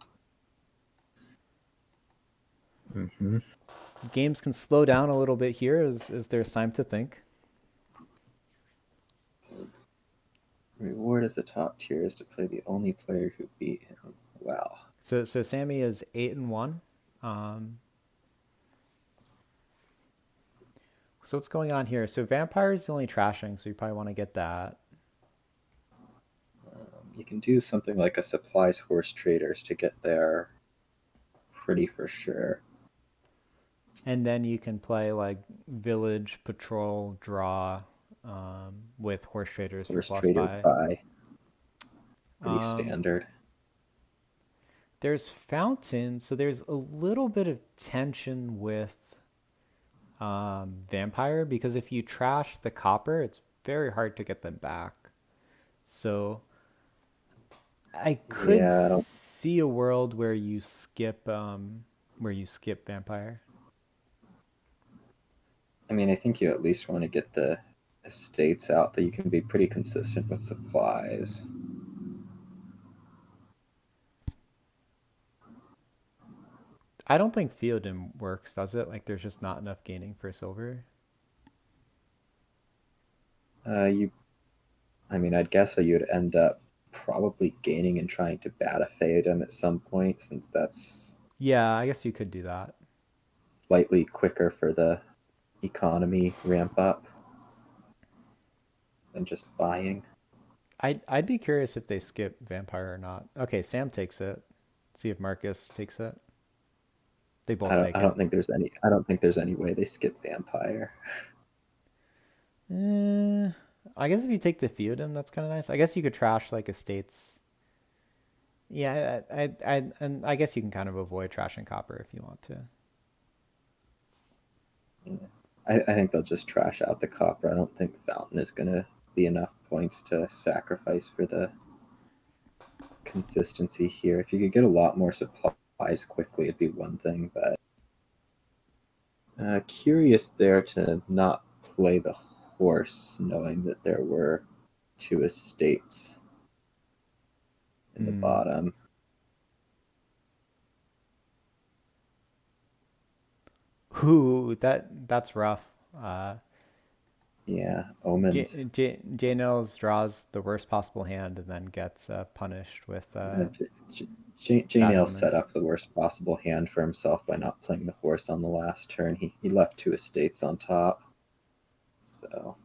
Mhm. Games can slow down a little bit here as there's time to think. Reward as the top tier is to play the only player who beat him. Wow. So Sammy is 8-1. Um, so what's going on here? So Vampire is the only trashing, so you probably want to get that. You can do something like a supplies horse traders to get there pretty for sure. And then you can play like Village, Patrol, Draw with Horse Traders for Horse plus traders buy. buy pretty Um, standard. there's Fountain, so there's a little bit of tension with Vampire because if you trash the copper, it's very hard to get them back. So I could Yeah, I don't. see a world where you skip Vampire. I mean, I think you at least want to get the estates out that you can be pretty consistent with supplies. I don't think Theoden works, does it? Like there's just not enough gaining for silver. You, I mean, I'd guess that you'd end up probably gaining and trying to bat a Theodem at some point, since that's Yeah, I guess you could do that. slightly quicker for the economy ramp up than just buying. I'd be curious if they skip Vampire or not. Okay, Sam takes it. See if Marcus takes it. They both take I it. don't think there's any. I don't think there's any way they skip vampire. Eh, I guess if you take the Feudum, that's kind of nice. I guess you could trash like estates. Yeah, and I guess you can kind of avoid trashing copper if you want to. I think they'll just trash out the copper. I don't think Fountain is gonna be enough points to sacrifice for the consistency here. If you could get a lot more supplies quickly, it'd be one thing. But curious there to not play the horse, knowing that there were two estates in the Hmm. bottom. Ooh, that's rough. Uh, Yeah, omens. J Nils draws the worst possible hand and then gets punished with Uh, J bad Nail set omens. up the worst possible hand for himself by not playing the horse on the last turn. He left two estates on top. So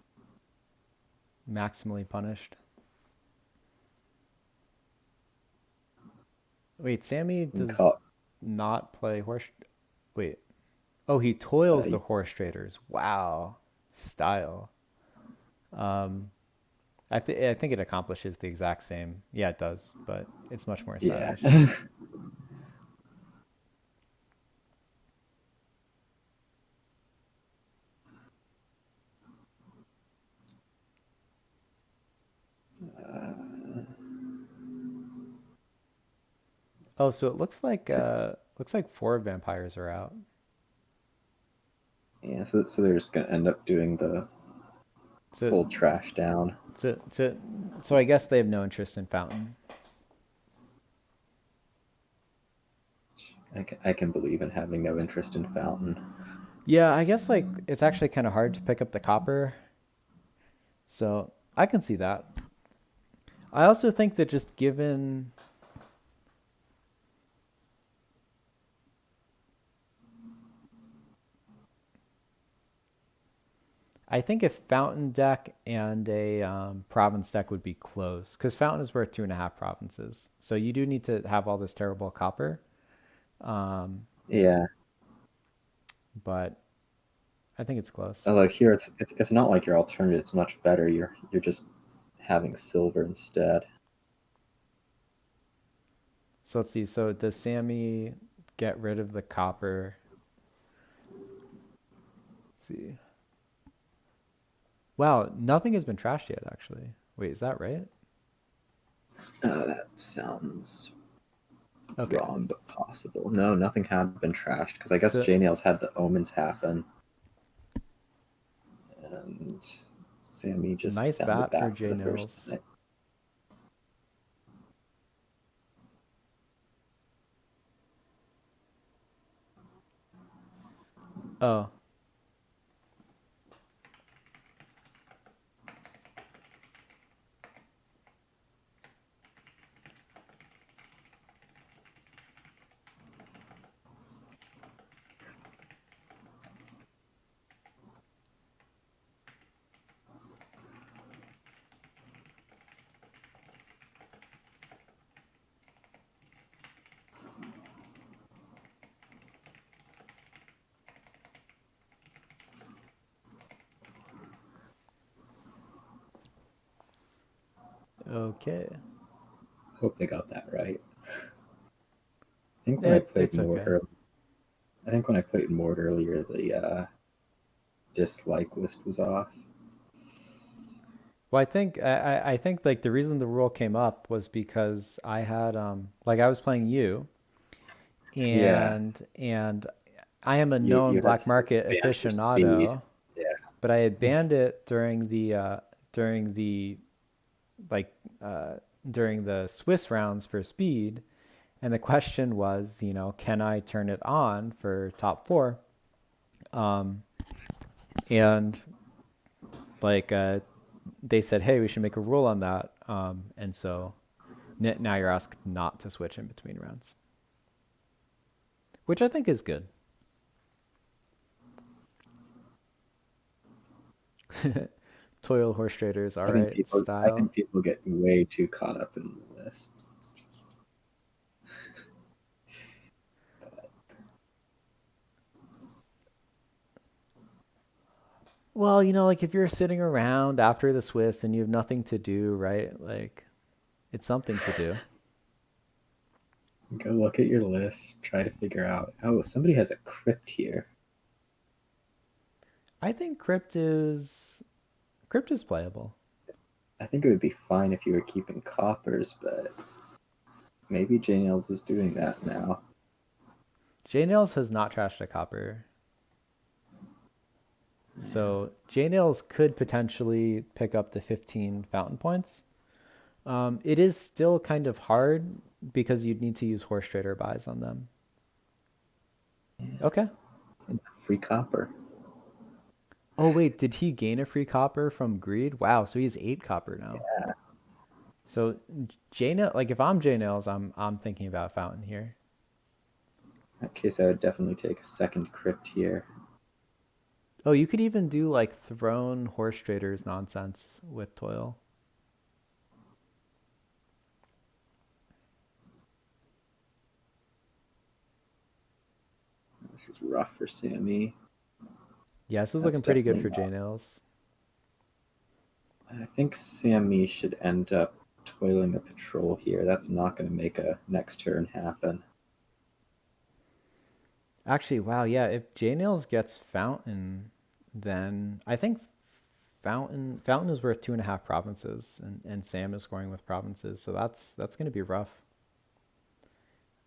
Maximally punished. Wait, Sammy you can does call. not play horse. Wait. Oh, he Uh, toils the you, horse traders. Wow. Style. Um, I think it accomplishes the exact same. Yeah, it does, but it's much more yeah. stylish. uh, Oh, so it just looks like four vampires are out. yeah. So they're just gonna end up doing the So full trash down. so so so I guess they have no interest in Fountain. I can believe in having no interest in Fountain. Yeah, I guess like it's actually kind of hard to pick up the copper. So I can see that. I also think that just given I think if Fountain deck and a province deck would be close, because Fountain is worth 2.5 provinces. So you do need to have all this terrible copper. Um, Yeah. but I think it's close. Although here it's not like your alternative's much better. You're just having silver instead. So let's see. So does Sammy get rid of the copper? Let's see. Wow, nothing has been trashed yet, actually. Wait, is that right? That sounds Okay. wrong, but possible. No, nothing had been trashed because I guess So J Nails had the omens happen, and Sammy just nice found the bat for bat for J the first Nils. time. Oh, okay. Hope they got that right. I think when I played It's Mort okay. earlier, I think when I played Mort earlier, the dislike list was off. Well, I think like the reason the rule came up was because I had like I was playing you Yeah, and I am a you known had black market banned for speed. aficionado, Yeah, but I had banned it during the like uh during the Swiss rounds for speed, and the question was, you know, can I turn it on for top 4? Um and like they said, "Hey, we should make a rule on that." And so now you're asked not to switch in between rounds, which I think is good. Toil horse traders, all right, I style. think people get way too caught up in lists. It's just, Well, you know, like if you're sitting around after the Swiss and you have nothing to do, right? Like it's something to do. go look at your list, try to figure out. Oh, somebody has a crypt here. I think crypt is playable. I think it would be fine if you were keeping coppers, but maybe J Nails is doing that now. J Nails has not trashed a copper. So J Nails could potentially pick up the 15 fountain points. It is still kind of hard because you'd need to use horse trader buys on them. Okay. Free copper. Oh wait, did he gain a free copper from greed? Wow, so he has 8 copper now. So J Nail, like if I'm J Nails, I'm thinking about fountain here. In that case, I would definitely take a second crypt here. Oh, you could even do like throne horse traders nonsense with toil. This is rough for Sammy. Yeah, this is That's looking pretty good definitely for not. J Nails. I think Sammy should end up toiling a patrol here. That's not going to make a next turn happen. Actually, wow, yeah, if J Nails gets fountain, then I think fountain is worth 2.5 provinces, and Sam is scoring with provinces, so that's going to be rough.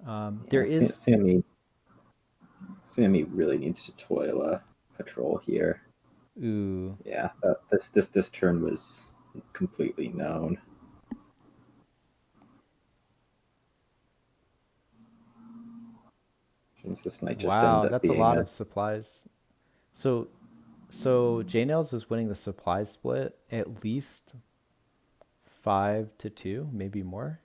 There Yeah, is Sammy really needs to toil a patrol here. ooh. Yeah, this turn was completely known. This might just end Wow, up that's a being lot a of supplies. So so J Nails is winning the supply split at least 5-2, maybe more.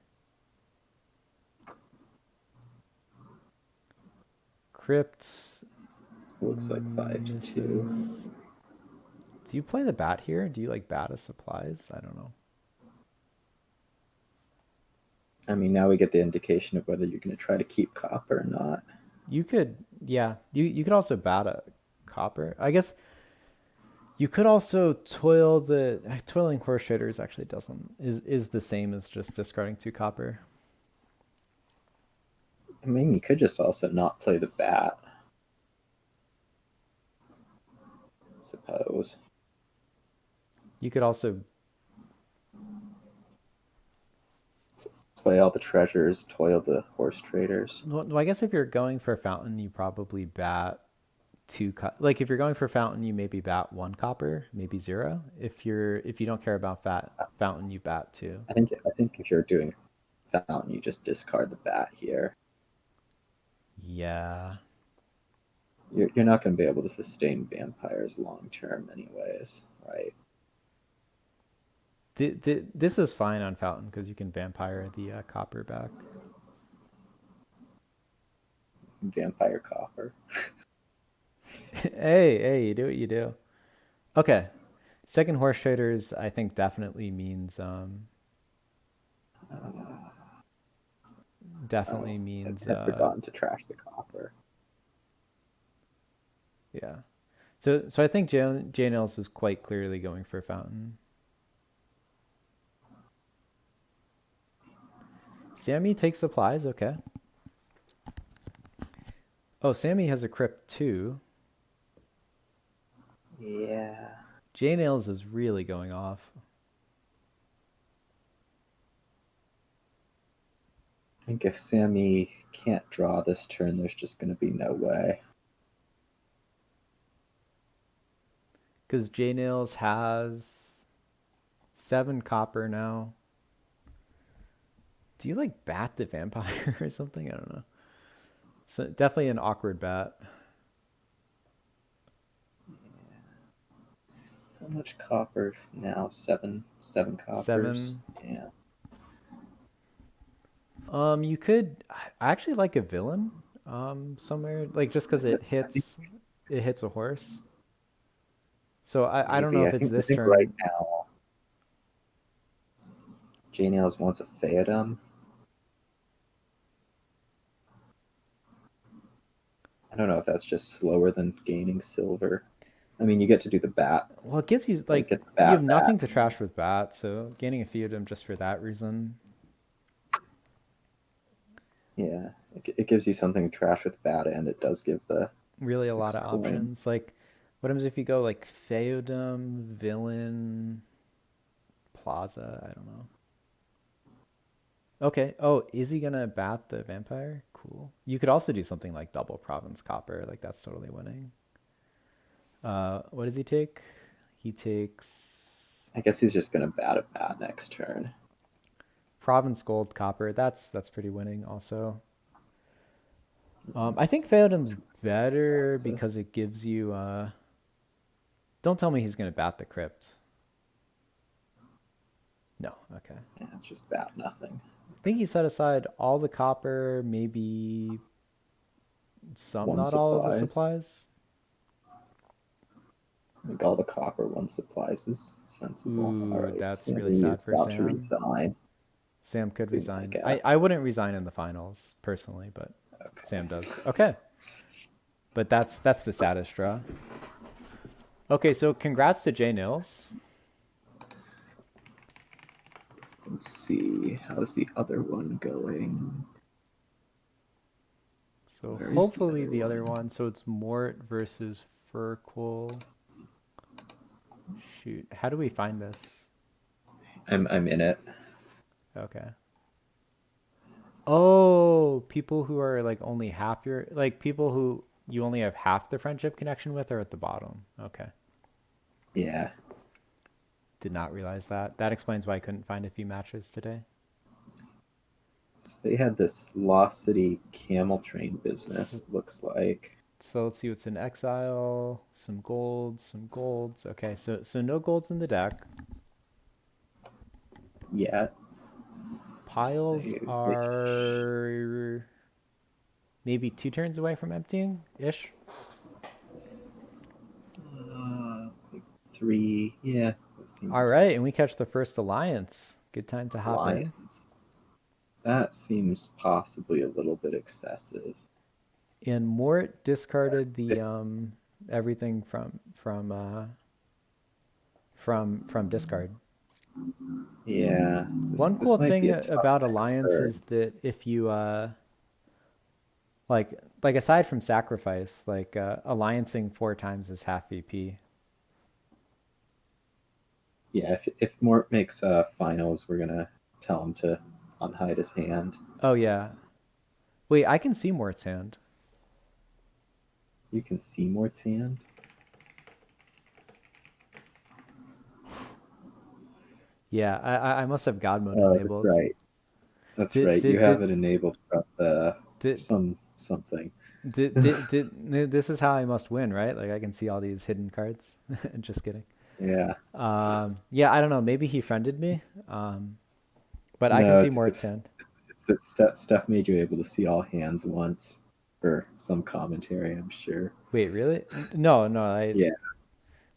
Crypt looks like 5-2. misses. Do you play the bat here? Do you like bat as supplies? I don't know. I mean, now we get the indication of whether you're going to try to keep copper or not. You could, yeah. You could also bat a copper. I guess you could also toil the toiling horse traders actually doesn't is the same as just discarding 2 copper. I mean, you could just also not play the bat, I suppose. You could also play all the treasures, toil the horse traders. Well, I guess if you're going for fountain, you probably bat like if you're going for fountain, you maybe bat one copper, maybe zero. If you don't care about fountain, you bat two. I think if you're doing fountain, you just discard the bat here. Yeah. You're not going to be able to sustain vampires long term, anyways, right? This is fine on fountain because you can vampire the copper back. Vampire copper. Hey, you do what you do. Okay. Second horse traders, I think definitely means definitely means I'd forgotten to trash the copper. yeah. So I think Jane Ellis is quite clearly going for fountain. Sammy takes supplies, okay. Oh, Sammy has a crypt too. Yeah. Jane Ailes is really going off. I think if Sammy can't draw this turn, there's just going to be no way. Because Jane Ailes has 7 copper now. Do you like bat the vampire or something? I don't know. So definitely an awkward bat. How much copper now? Seven coppers. 7. Yeah. You could. I actually like a villain. Somewhere like just because it hits a horse. So I don't know Maybe. if it's I this think turn. right now, Jane Ailes wants a Theodem. I don't know if that's just slower than gaining silver. I mean, you get to do the bat. Well, it gives you like get the you bat have nothing back. to trash with bat, so gaining a feudum just for that reason. Yeah, it gives you something to trash with bat, and it does give the Really a lot 6 of coins. options. Like, what happens if you go like Feodum, Villain, Plaza? I don't know. Okay. Oh, is he gonna bat the vampire? Cool. You could also do something like double Province Copper. Like that's totally winning. What does he take? He takes I guess he's just going to bat a bat next turn. Province Gold Copper. That's pretty winning also. I think Feodum's better So, because it gives you. Don't tell me he's gonna bat the crypt. No. Okay. yeah, it's just bat nothing. I think he set aside all the copper, maybe some, One not all of the supplies. supplies. I think all the copper, one supplies is sensible. Ooh, All right, that's really Sammy sad is for about to Sam. resign. Sam could I resign. guess. I wouldn't resign in the finals personally, but Okay. Sam does. Okay. But that's the saddest draw. Okay, so congrats to Jay Nils. Let's see. How's the other one going? So Where is hopefully the other one. So it's Mort versus Furquil. Shoot, how do we find this? I'm in it. Okay. Oh, people who are like only half your, like people who you only have half the friendship connection with are at the bottom. Okay. Yeah. Did not realize that. That explains why I couldn't find a few matches today. So they had this Lost City camel train business, it looks like. So let's see what's in exile. Some golds, some golds. Okay, so no golds in the deck. Yeah. Piles They- are maybe 2 turns away from emptying ish. Like 3. Yeah. That seems All right, and we catch the first alliance. Good time to hop in. Alliance. That seems possibly a little bit excessive. And Mort discarded the everything from discard. Yeah. One This cool might thing be a tough about next alliance turn. is that if you like aside from sacrifice, like alliancing 4 times is half VP. Yeah, if Mort makes finals, we're gonna tell him to unhide his hand. Oh yeah. Wait, I can see Mort's hand. You can see Mort's hand. Yeah, I must have God mode Oh, that's enabled. right. That's Did right. You did have did it enabled from the did something. this is how I must win, right? Like I can see all these hidden cards. Just kidding. Yeah. Yeah, I don't know. Maybe he friended me. Um, but I can No, see Mort's hand. it's that Steph made you able to see all hands once for some commentary. I'm sure. Wait, really? No, no. I Yeah.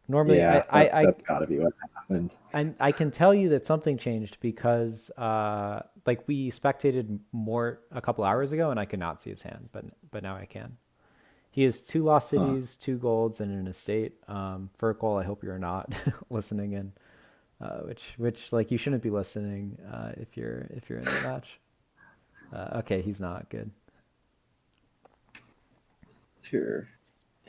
normally Yeah. That's got to be what happened. I can tell you that something changed because like we spectated Mort a couple hours ago and I could not see his hand, but now I can. He has two lost Huh. cities, two golds, and an estate. Furkle, I hope you're not listening in. Which like you shouldn't be listening if you're in the match. Okay, he's not good. Sure.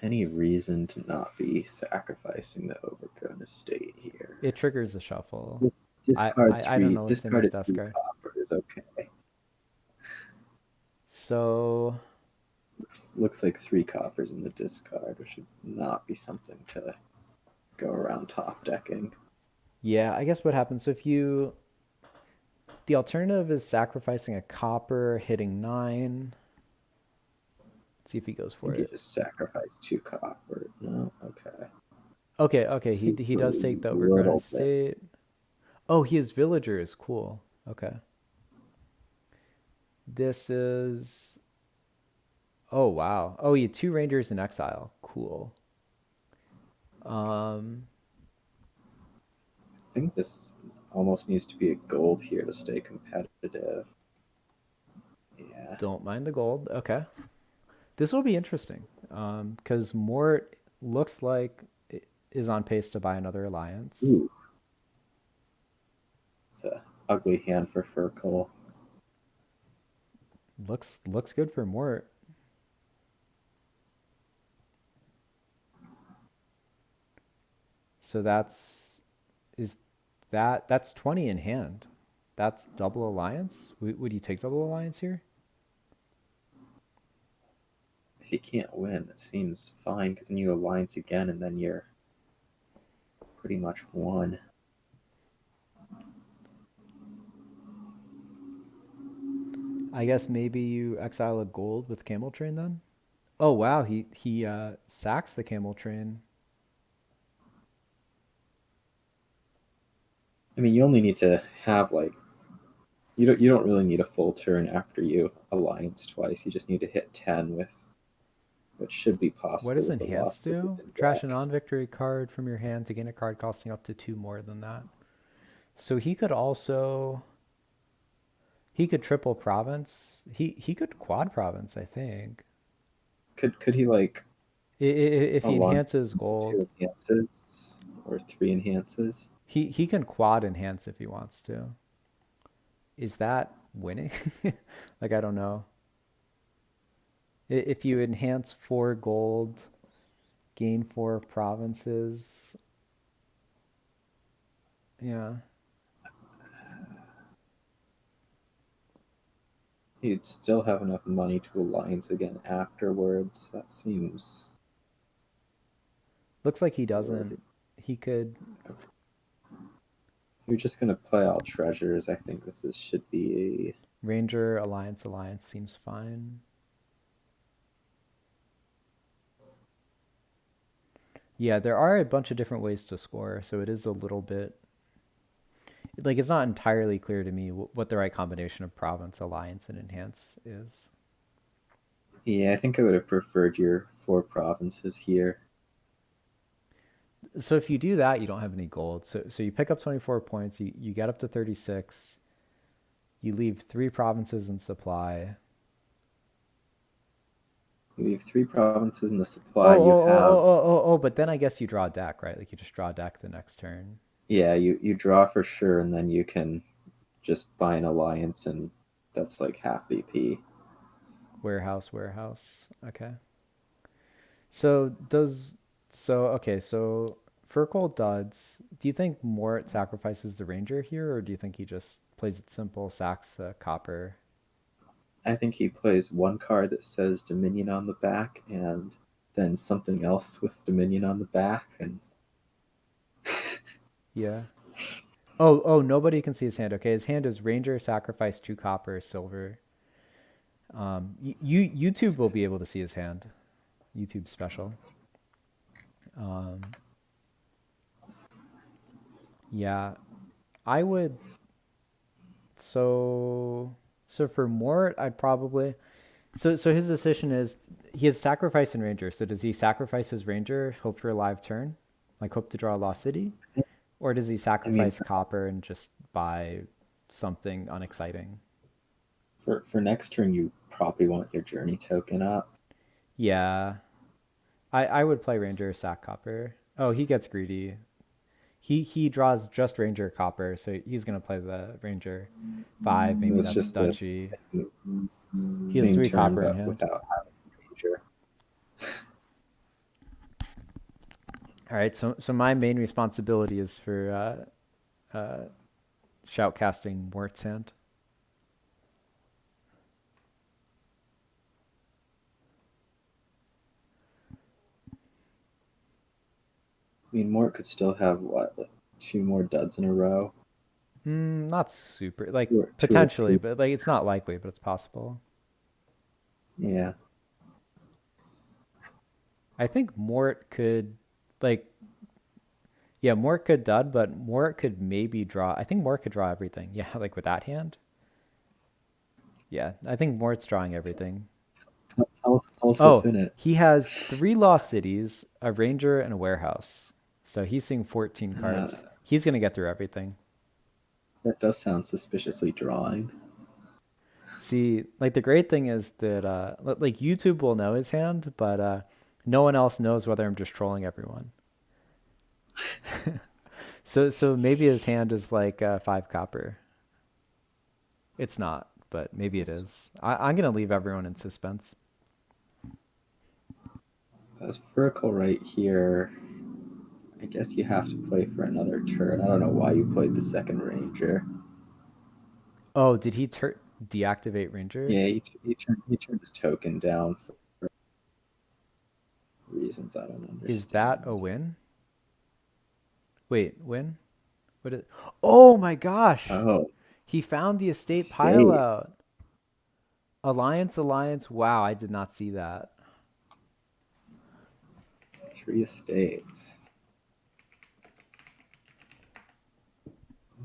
Any reason to not be sacrificing the overgrown estate here? It triggers a shuffle. Just discard I don't three. know what's in his Discarded desk three card. coppers. Okay. So Looks like three coppers in the discard, which should not be something to go around top decking. yeah, I guess what happens so if you the alternative is sacrificing a copper, hitting 9. Let's see if he goes I for think he it. just sacrificed two copper. No, okay. Okay, Seems he a does take the overgrown little bit. estate. Oh, he has villagers. Cool. Okay. This is oh wow. Oh, he had two rangers in exile. Cool. Um, I think this almost needs to be a gold here to stay competitive. Yeah. don't mind the gold. Okay. This will be interesting. Because Mort looks like it is on pace to buy another alliance. Ooh, it's a ugly hand for Furkle. Looks good for Mort. So is that's 20 in hand. That's double alliance. Would you take double alliance here? If you can't win, it seems fine because then you alliance again and then you're pretty much won. I guess maybe you exile a gold with camel train then. Oh wow, he sacks the camel train. I mean, you only need to have like you don't really need a full turn after you alliance twice. You just need to hit 10 with which should be What possible does with the enhance lost cities do? in Trash a deck. non-victory card from your hand to gain a card costing up to 2 more than that. So he could also he could triple province. He could quad province, I think. Could he like If he alliance enhances gold, two enhances or three enhances? he can quad enhance if he wants to. Is that winning? Like I don't know. If you enhance 4 gold, gain 4 provinces, yeah. He'd still have enough money to alliance again afterwards. That seems Looks like he worthy. doesn't. He could. If you're just gonna play all treasures, I think should be Ranger alliance seems fine. Yeah, there are a bunch of different ways to score, so it is a little bit like it's not entirely clear to me what the right combination of province, alliance, and enhance is. yeah. I think I would have preferred your four provinces here. So if you do that, you don't have any gold. So you pick up 24 points, you get up to 36, you leave 3 provinces in supply. You have three provinces in the Oh, supply. oh, You oh, have oh, oh, oh, oh, but then I guess you draw a deck, right? Like you just draw a deck the next turn. yeah. You draw for sure, and then you can just buy an alliance, and that's like half VP. Warehouse. Okay. So does so okay, so Furkle duds. Do you think Mort sacrifices the ranger here, or do you think he just plays it simple, sacks a copper. I think he plays one card that says Dominion on the back, and then something else with Dominion on the back, and Yeah. Oh, nobody can see his hand. Okay, his hand is Ranger, sacrifice 2 copper, silver. YouTube will be able to see his hand. YouTube special. Um, yeah, I would. So for Mort, I'd probably. So his decision is he has sacrifice and Ranger. So does he sacrifice his Ranger, hope for a live turn, like hope to draw a Lost City, or does he I mean, sacrifice copper and just buy something unexciting? for next turn, you probably want your Journey token up. Yeah, I would play Ranger, sack copper. Oh, he gets greedy. He draws just Ranger copper, so he's gonna play the Ranger 5. So Maybe it's that's just the dodgy. He has same 3 turn, copper in but hand. without having Ranger. All right, so my main responsibility is for shoutcasting Mort's hand. I mean, Mort could still have what, like 2 more duds in a row, Not super, like two or potentially, three. but like it's not likely, but it's possible. Yeah, I think Mort could, like, yeah, Mort could dud, but Mort could maybe draw. I think Mort could draw everything. Yeah, like with that hand. Yeah, I think Mort's drawing everything. tell us what's Oh, in it. he has 3 lost cities, a ranger, and a warehouse. So he's seeing 14 Uh, cards. He's gonna get through everything. that does sound suspiciously drawing. See, like the great thing is that like YouTube will know his hand, but no one else knows whether I'm just trolling everyone. So maybe his hand is like 5 copper. It's not, but maybe it is. I'm gonna leave everyone in suspense. As vertical right here, I guess you have to play for another turn. I don't know why you played the second Ranger. Oh, did he deactivate Ranger? Yeah, he turned his token down for reasons I don't Is that a understand. win? Wait, win? What is? Oh my gosh! Oh, He found the estate states. pileout. Alliance, alliance. Wow, I did not see that. 3 estates.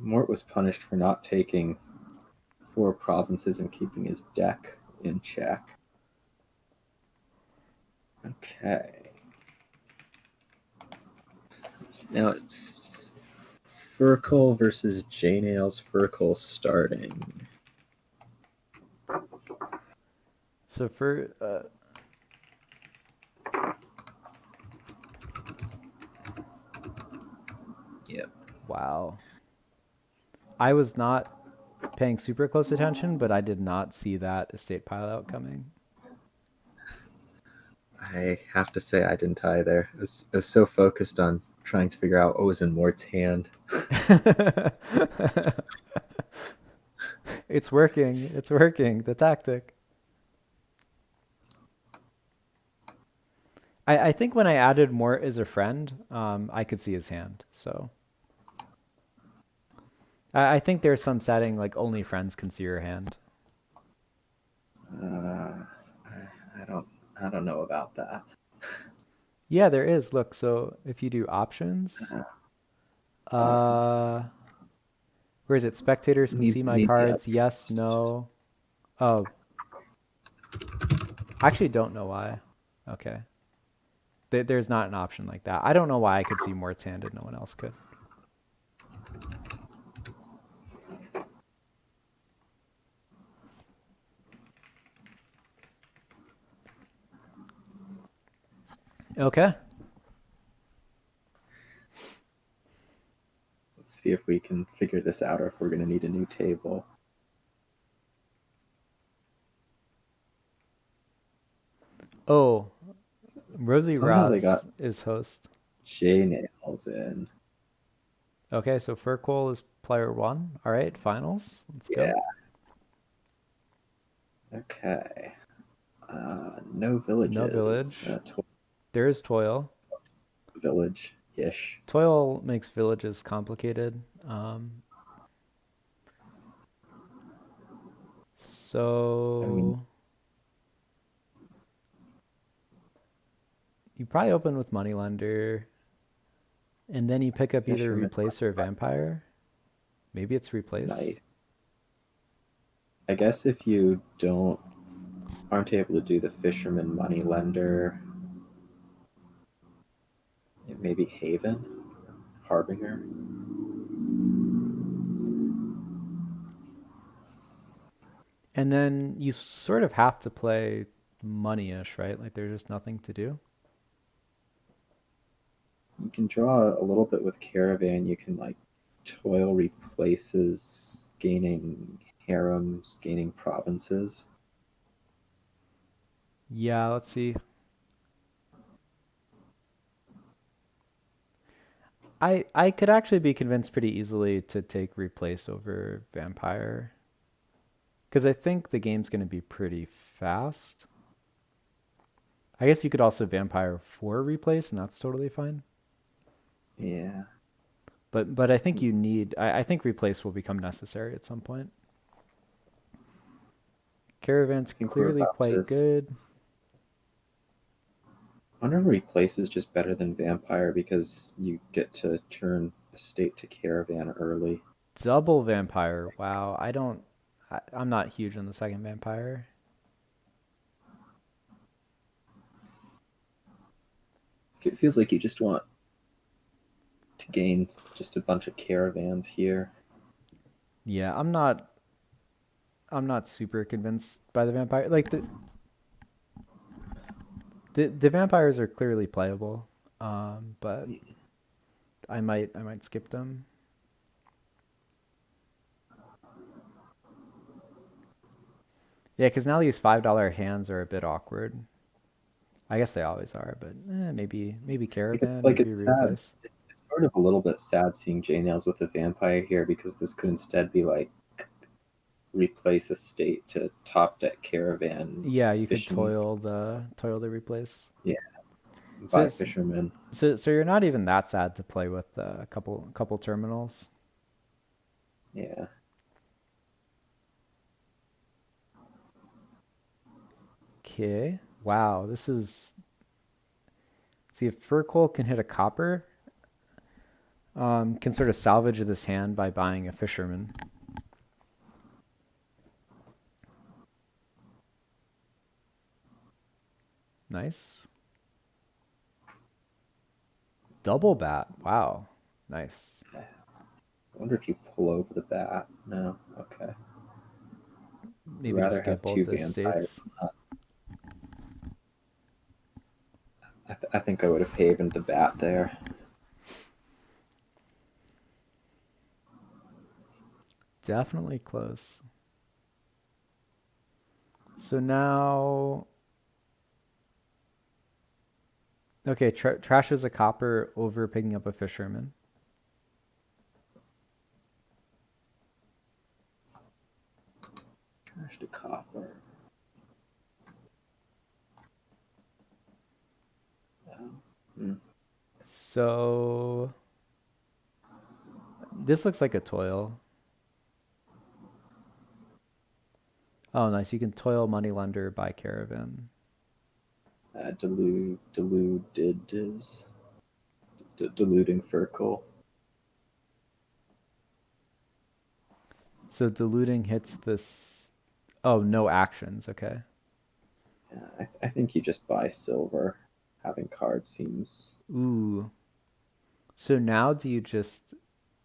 Mort was punished for not taking 4 provinces and keeping his deck in check. Okay. So now it's Furkel versus J-Nails. Furkel starting. So for Yep. wow, I was not paying super close attention, but I did not see that estate pileout coming. I have to say I didn't either. I was so focused on trying to figure out what was in Mort's hand. It's working. It's working. The tactic. I think when I added Mort as a friend, I could see his hand. So I think there's some setting like only friends can see your hand. I don't I don't know about that. Yeah, there is. Look, so if you do options, Uh, uh, where is it? Spectators can see my need the cards. option. Yes, no. Oh, I actually don't know why. Okay. There's not an option like that. I don't know why I could see Mort's hand and no one else could. Okay. Let's see if we can figure this out or if we're going to need a new table. Oh, Rosie Somehow they Raz got is host. J-Nails in. Okay, so Furcoal is player one. All right, finals. Let's Yeah. go. Okay. No No villages. village. There is toil. Village ish. Toil makes villages complicated. Um, I mean, so you probably open with Moneylender, and then you pick up either fisherman. Replace or Vampire. Maybe it's Replace. Nice. I guess if you don't aren't able to do the fisherman money lender, maybe Haven, Harbinger. And then you sort of have to play money-ish, right? Like there's just nothing to do. You can draw a little bit with Caravan. You can like toil replaces, gaining harems, gaining provinces. Yeah, let's see. I could actually be convinced pretty easily to take Replace over Vampire because I think the game's going to be pretty fast. I guess you could also Vampire for Replace, and that's totally fine. Yeah. But I think you need I think Replace will become necessary at some point. Caravan's I think we're clearly about to. quite good. I wonder if Replace is just better than Vampire because you get to turn a state to Caravan early. Double Vampire. Wow, I'm not huge on the second Vampire. It feels like you just want to gain just a bunch of caravans here. Yeah, I'm not super convinced by the vampire. Like the vampires are clearly playable, but I might skip them. Yeah, because now these $5 hands are a bit awkward. I guess they always are, but maybe Caravan, Like maybe it's sad. Replace. It's sort of a little bit sad seeing J Nails with a vampire here because this could instead be like replace a state to top deck caravan Yeah, you could fishing. toil the Replace. Yeah, So by fishermen. so you're not even that sad to play with a couple terminals. Yeah. Okay. Wow, this is see if Furcoal can hit a copper, can sort of salvage this hand by buying a fisherman. Nice. Double bat. Wow. Nice. I wonder if you pull over the bat. No. Okay. I'd Maybe just rather get have both two the vampires. states. I think I would have havened the bat there. Definitely close. So now, okay, trashes a copper over picking up a fisherman. Trash to copper. Hmm. So this looks like a toil. Oh, nice. You can toil moneylender by caravan. Deluding Furcal. So diluting hits this. Oh, no actions. Okay. Yeah, I think you just buy silver. Having cards seems Ooh. So now do you just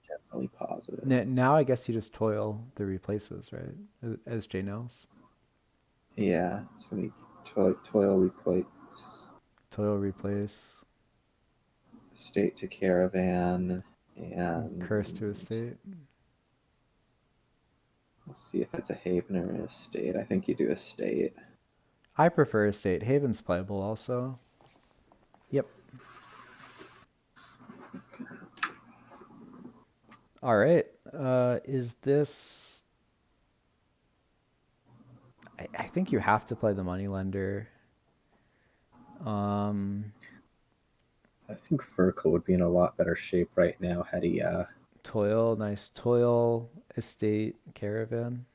generally positive. now I guess you just toil the replaces, right? As J Nels. Yeah, so we toil replace Toil replace. state to caravan, Curse to and estate. let's see if it's a haven or an estate. I think you do estate. I prefer estate. Haven's playable also. Yep. All right. Is this? I think you have to play the moneylender. Um, I think Furkel would be in a lot better shape right now had he Toil, nice toil, estate, caravan.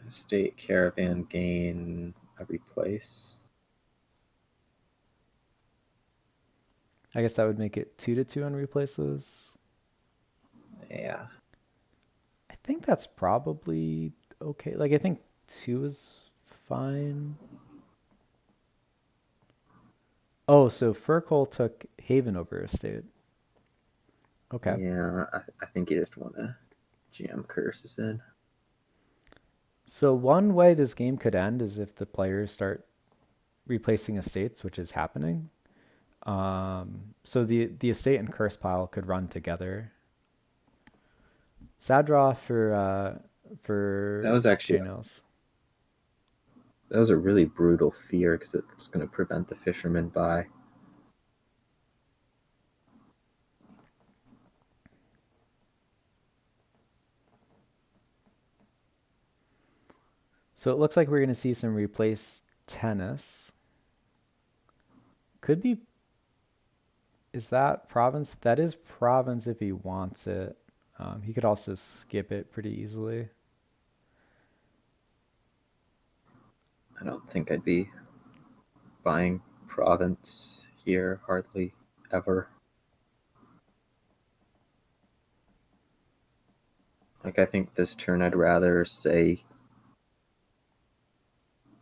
State Caravan gain a replace. I guess that would make it 2-2 on replaces. Yeah. I think that's probably okay. Like I think two is fine. Oh, so Furkle took Haven over estate. Okay. Yeah, I think you just want to jam curses in. So one way this game could end is if the players start replacing estates, which is happening. So the estate and curse pile could run together. Sad draw That for was actually Janos. that was a really brutal fear because it's going to prevent the fisherman by. So it looks like we're going to see some replace tennis. Could be. Is that province? That is province if he wants it. He could also skip it pretty easily. I don't think I'd be buying province here hardly ever. Like I think this turn I'd rather say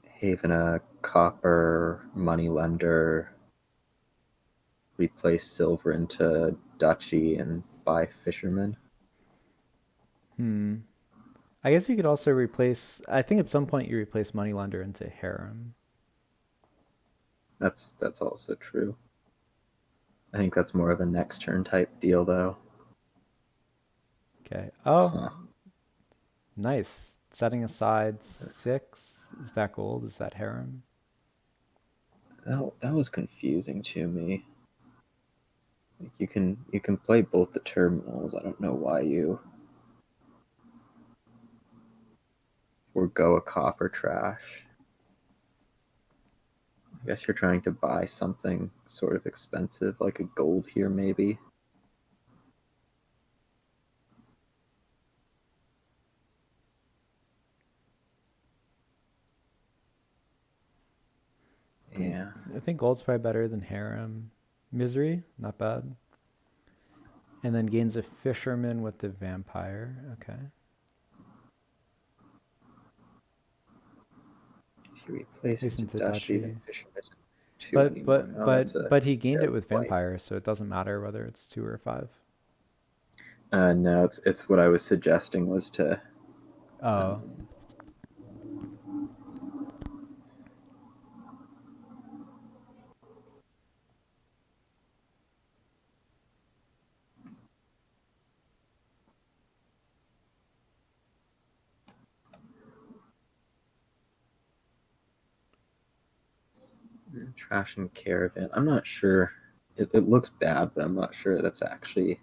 Haven a copper money lender, replace silver into duchy and buy fisherman. Hmm. I guess you could also replace. I think at some point you replace moneylender into harem. That's also true. I think that's more of a next turn type deal though. Okay. Oh, Huh. nice. Setting aside six. Is that gold? Is that harem? That was confusing to me. Like you can play both the terminals. I don't know why you forego a copper trash. I guess you're trying to buy something sort of expensive, like a gold here, maybe. I think Yeah. I think gold's probably better than harem. Misery, not bad. And then gains a fisherman with the vampire. Okay. If you replace Place into into Dashi, then Dachi. Fisherman isn't two But anymore. but Now that's but a but he gained it very with white. vampire, so it doesn't matter whether it's 2 or 5. No, it's what I was suggesting was to Oh. um, trash and caravan. I'm not sure. It looks bad, but I'm not sure that's actually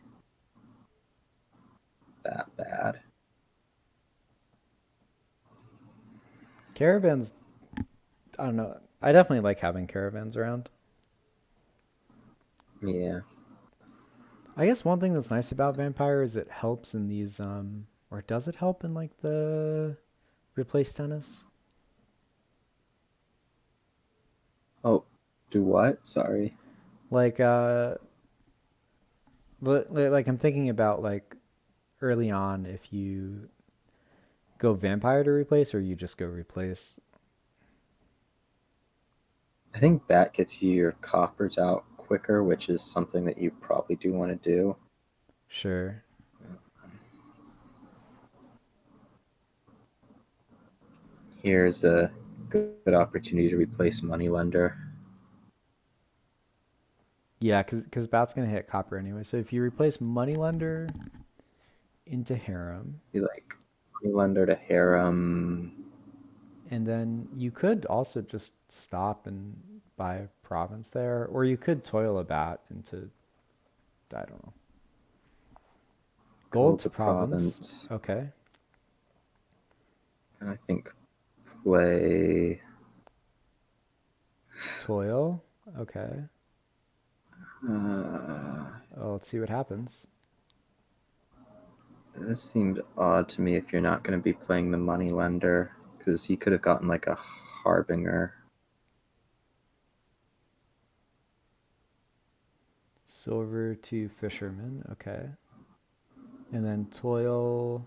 that bad. Caravans, I don't know. I definitely like having caravans around. Yeah. I guess one thing that's nice about vampire is it helps in these or does it help in like the replace tennis? Oh, do what? Sorry. Like like I'm thinking about like early on if you go vampire to replace or you just go replace. I think that gets you your coppers out quicker, which is something that you probably do want to do. Sure. Here's a good opportunity to replace moneylender. Yeah, because Bat's gonna hit copper anyway. So if you replace moneylender into harem, Be like moneylender to harem. and then you could also just stop and buy a province there, or you could toil a bat into I don't know. Gold Gold to to province. province. Okay. And I think play. Toil. Okay. Uh, Well, let's see what happens. this seemed odd to me if you're not going to be playing the Moneylender, because he could have gotten like a Harbinger. Silver to fisherman. Okay. And then toil.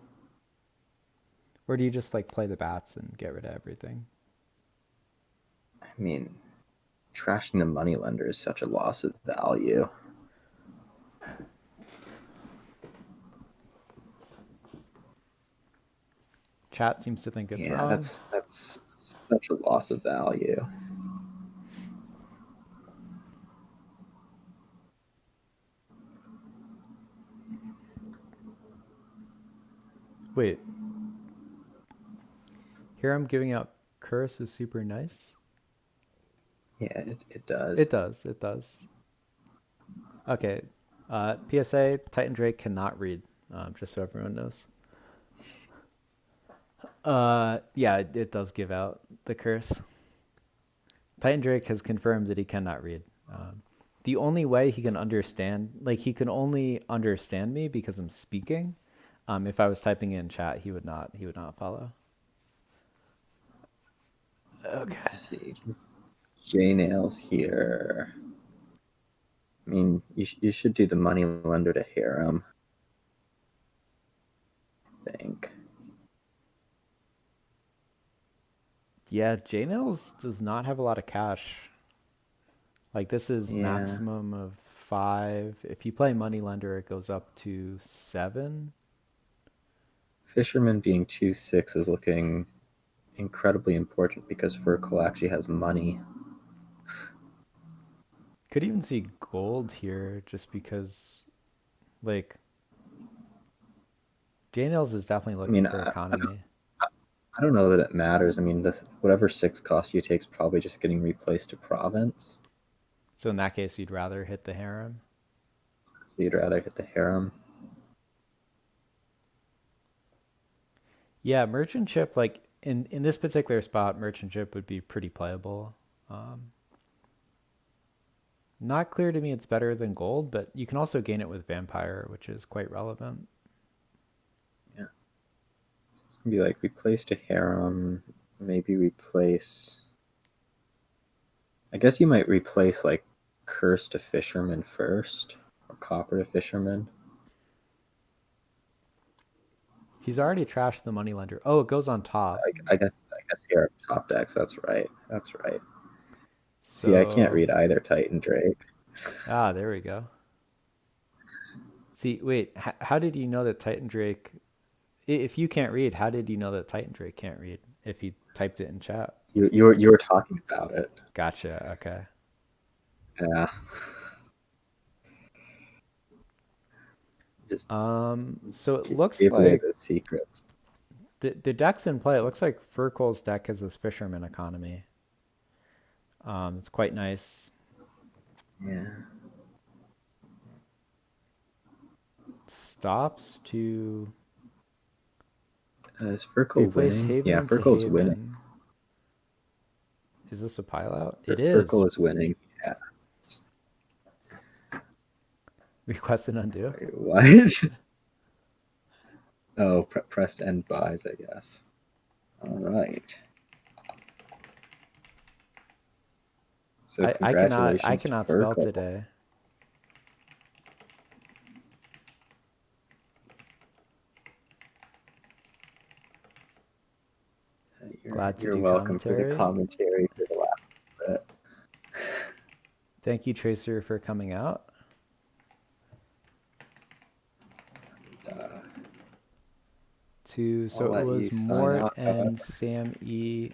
Or do you just like play the bats and get rid of everything? I mean, trashing the Moneylender is such a loss of value. Chat seems to think it's Yeah, wrong. that's such a loss of value. Wait, here I'm giving out curse is super nice. Yeah, it does. It does. It does. Okay. PSA: Titan Drake cannot read. Just so everyone knows. Yeah, it does give out the curse. Titan Drake has confirmed that he cannot read. The only way he can understand, like he can only understand me because I'm speaking. If I was typing in chat, he would not. He would not follow. Okay. Let's see. J Nails here. I mean, you should do the Moneylender to Harem. I think. Yeah, J-Nails does not have a lot of cash. Like this is Yeah. maximum of 5. If you play Moneylender, it goes up to 7. Fisherman being 2/6 is looking incredibly important because Furkel actually has money. Could even see gold here just because, like, J-Nails is definitely I looking mean, for economy. I don't know that it matters. I mean, whatever 6 cost you takes probably just getting replaced to province. So in that case, you'd rather hit the harem. So you'd rather hit the Harem. Yeah, merchant ship, like in this particular spot, merchant ship would be pretty playable. Um, Not clear to me it's better than gold, but you can also gain it with vampire, which is quite relevant. Yeah. So it's going to be like replace to Harem, maybe replace. I guess you might replace like Curse to Fisherman first, or Copper to Fisherman. He's already trashed the moneylender. Oh, it goes on top. I guess Harem top decks. That's right. That's right. See, I can't So, read either Titan Drake. there we go. See, wait, how did you know that Titan Drake, if you can't read, how did you know that Titan Drake can't read if he typed it in chat? You were talking about it. Gotcha. Okay. Yeah. Just So it looks gave away like the secrets. the deck's in play. It looks like Furkol's deck has this fisherman economy. It's quite nice. Yeah. Stops to Is Furkel replace winning? Yeah, Haven to Furkel's winning. Haven. Is this a pile out? It Furkel is. is winning. Yeah. Request and undo. Wait, what? Oh, pressed end buys, I guess. All right. So I congratulations to cannot spell Furkel. today. Glad to You're do welcome for the commentary. commentary for the last bit. Thank you, Tracer, for coming out. Uh, So I'll it let you was sign Mort off, however. and Sam E.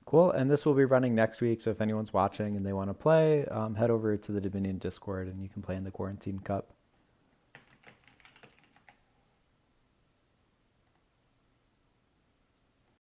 Cool, and this will be running next week. So if anyone's watching and they want to play, head over to the Dominion Discord and you can play in the Quarantine Cup.